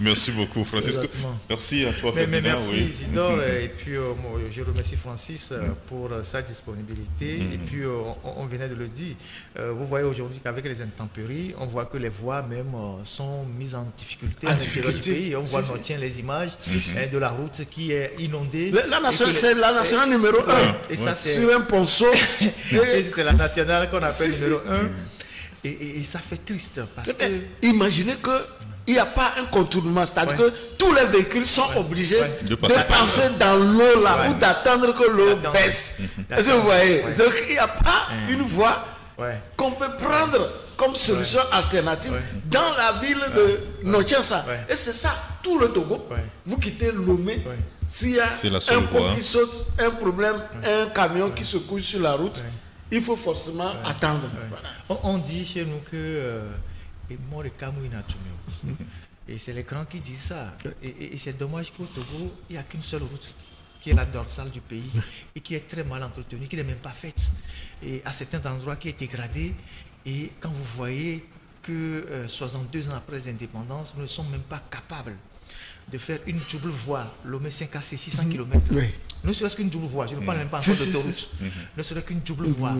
Merci beaucoup, Francisco. Merci à toi, Ferdinand. Merci, Isidore. Et puis, je remercie Francis pour sa disponibilité. Et puis, on venait de le dire. Vous voyez aujourd'hui qu'avec les intempéries, on voit que les voies même sont mises en difficulté à l'intérieur du pays. On voit, on tient les images de la route qui est inondée. C'est la nationale numéro 1. Et ça, c'est sur un ponceau. C'est la nationale qu'on appelle numéro 1. Et ça fait triste. Parce que imaginez qu'il n'y a pas un contournement, c'est-à-dire que tous les véhicules sont obligés de passer dans l'eau là ou d'attendre que l'eau baisse. Est-ce que vous voyez? Donc il n'y a pas une voie qu'on peut prendre comme solution alternative dans la ville de Nochensa. Et c'est ça, tout le Togo. Vous quittez Lomé, s'il y a un pont qui saute, un problème, un camion qui se couche sur la route, il faut forcément attendre. On dit chez nous que et c'est les grands qui disent ça. Et c'est dommage qu'au Togo, il n'y a qu'une seule route qui est la dorsale du pays et qui est très mal entretenue, qui n'est même pas faite. Et à certains endroits qui est dégradée. Et quand vous voyez que 62 ans après l'indépendance, nous ne sommes même pas capables de faire une double voie, Lomé 5 à 600 km. Ne serait-ce qu'une double voie, je ne parle même pas encore d'autoroute. Ne serait-ce qu'une double voie.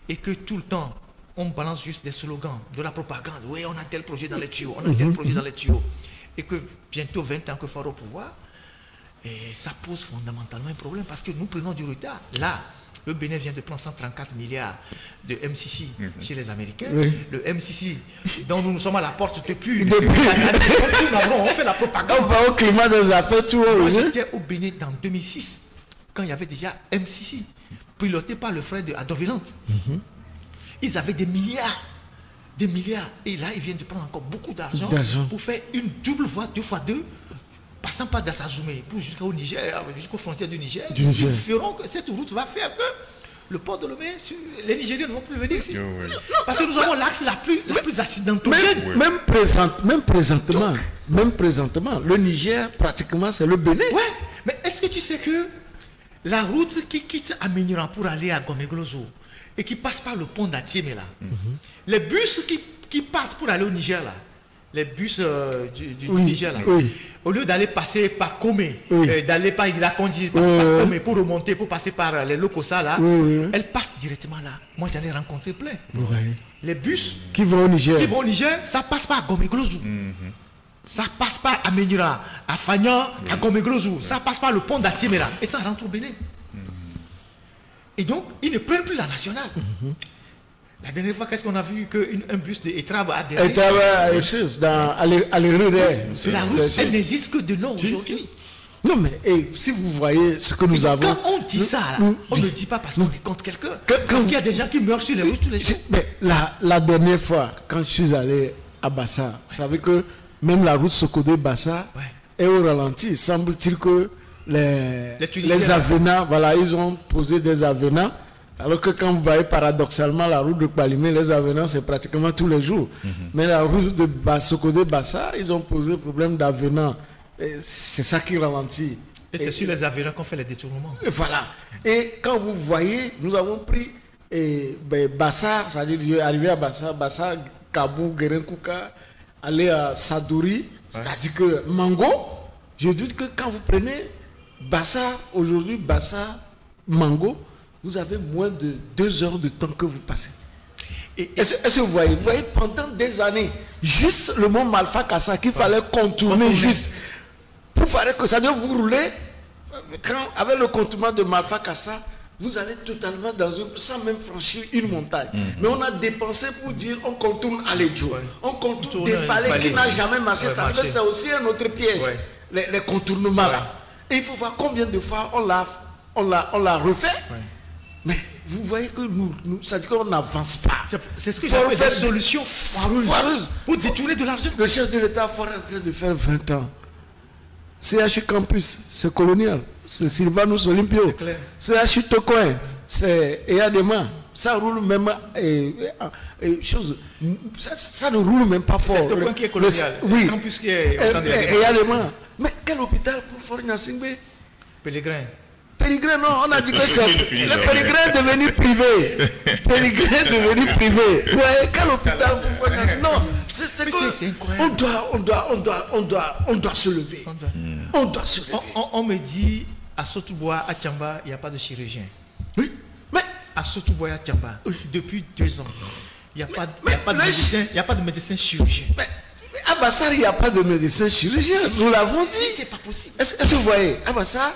Et que tout le temps, on balance juste des slogans, de la propagande. Oui, on a tel projet dans les tuyaux, on a tel projet dans les tuyaux. Et que bientôt 20 ans que Faro au pouvoir, et ça pose fondamentalement un problème parce que nous prenons du retard. Là, le Bénin vient de prendre 134 milliards de MCC chez les Américains. Le MCC, dont nous sommes à la porte depuis on fait la propagande. On va au climat des affaires, tout. Moi, j'étais au Bénin en 2006, quand il y avait déjà MCC, piloté par le frère de Adovilante. Ils avaient des milliards. Et là, ils viennent de prendre encore beaucoup d'argent pour faire une double voie 2x2, passant par Dassajoumé pour jusqu'au Niger, jusqu'aux frontières du Niger. Ils feront que cette route va faire que le port de Lomé, les Nigériens ne vont plus venir ici. Parce que nous avons l'axe la plus accidentogène. Même présentement, le Niger, pratiquement, c'est le Bénin. Mais est-ce que tu sais que la route qui quitte Aminuran pour aller à Gomeglozo et qui passe par le pont d'Atiémé là, les bus qui partent pour aller au Niger là, les bus du Niger là, au lieu d'aller passer par Komé, d'aller par Ilakondi, passer par Komé pour remonter, pour passer par les Lokosa là, elles passent directement là. Moi j'en ai rencontré plein. Les bus qui vont au Niger, ça passe par Gomeglozo. Ça passe par Aminuran, à Fagnan, à Gomeglozo. Ça passe par le pont d'Atiémé là, et ça rentre au Bénin. Et donc, ils ne prennent plus la nationale. La dernière fois, qu'est-ce qu'on a vu qu'un bus de Etrab a dérapé? La route, elle n'existe que de nom aujourd'hui. Non, mais si vous voyez ce que nous avons... Quand on dit ça, là, on ne dit pas parce qu'on est contre quelqu'un. Parce qu'il y a des gens qui meurent sur les routes tous les jours. Mais la dernière fois, quand je suis allé à Bassa, vous savez que même la route Sokodé-Bassa est au ralenti. Semble-t-il que les avenants, ils ont posé des avenants, alors que quand vous voyez paradoxalement la route de Kpalimé, les avenants c'est pratiquement tous les jours. Mais la route de Sokodé-Bassa, ils ont posé problème d'avenants. C'est ça qui ralentit. Et c'est sur les avenants qu'on fait les détournements. Voilà. Et quand vous voyez, nous avons pris Bassa, c'est-à-dire arrivé à Bassa, Kabou, Gerenkouka, aller à Sadouri, c'est-à-dire que Mango, je dis que quand vous prenez Bassa, aujourd'hui, Bassa, Mango, vous avez moins de 2 heures de temps que vous passez. Est-ce que vous voyez, pendant des années, juste le mont Malfa Kassa qu'il fallait contourner juste pour faire que ça doit vous rouler. Avec le contournement de Malfa Kassa, vous allez totalement sans même franchir une montagne. Mais on a dépensé pour dire on contourne Aledjo, on contourne des falaises qui n'a jamais marché. Ça c'est aussi un autre piège, les contournements là. Et il faut voir combien de fois on l'a refait. Mais vous voyez que ça dit qu'on n'avance pas. C'est ce que j'appelle des solutions foireuses pour détourner de l'argent. Le chef de l'État est en train de faire 20 ans. CHU Campus, c'est Colonial, c'est Sylvanus Olympio, CHU Tokoin, c'est Eyadema. Ça roule même chose. Ça ne roule même pas fort. C'est Tokoin qui est Colonial. Oui. Campus qui est Eyadema. Mais quel hôpital pour Forina Singbe? Pélégrin. Pélégrin, non, on a dit que c'est le Pélégrin est devenu privé. Pélégrin est devenu privé. Ouais, quel hôpital pour Forina? Non, c'est incroyable. On doit se lever. On doit se lever. On me dit à Sotoubois, à Tchamba, il n'y a pas de chirurgien. Oui, mais à Sotoubois, à Tchamba, depuis 2 ans, il n'y a pas de médecin chirurgien. Mais à Bassar, il n'y a pas de médecin chirurgien. Nous l'avons dit. C'est pas possible. Est-ce que vous voyez, à Bassar,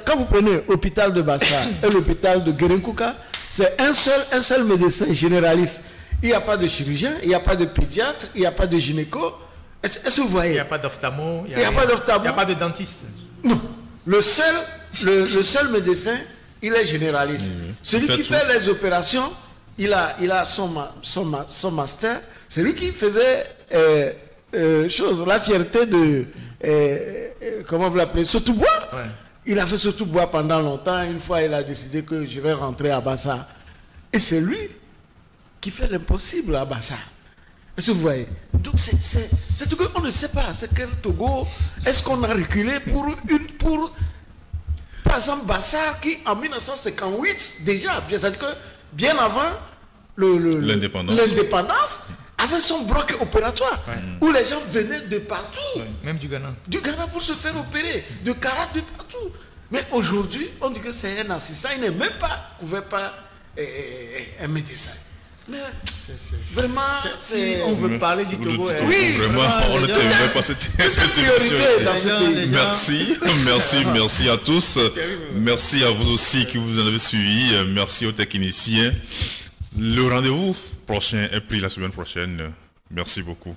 quand vous prenez l'hôpital de Bassar et l'hôpital de Guérenkouka, c'est un seul médecin généraliste. Il n'y a pas de chirurgien, il n'y a pas de pédiatre, il n'y a pas de gynéco. Est-ce que vous voyez? Il n'y a pas d'ophtalmo, il n'y a pas d'ophtalmo. Il n'y a pas de dentiste. Non. Le seul médecin, il est généraliste. Celui qui fait les opérations, il a son master. C'est lui qui faisait la fierté de comment vous l'appelez, Sotoubois. Ouais. Il a fait Sotoubois pendant longtemps. Une fois, il a décidé que je vais rentrer à Bassar. Et c'est lui qui fait l'impossible à Bassar. Est-ce que vous voyez? Donc c'est tout qu'on ne sait pas. C'est quel Togo? Est-ce qu'on a reculé pour par exemple Bassar qui en 1958 déjà, c'est-à-dire que bien avant l'indépendance avait son bloc opératoire où les gens venaient de partout, même du Ghana. Du Ghana pour se faire opérer, de Kara, de partout. Mais aujourd'hui, on dit que c'est un assistant, il n'est même pas couvert par un médecin. Mais vraiment, on veut parler du Togo. Oui, vraiment, on ne terminerait pas cette émission. Merci à tous. Merci à vous aussi qui vous en avez suivi. Merci aux techniciens. Le rendez-vous prochain est pris la semaine prochaine. Merci beaucoup.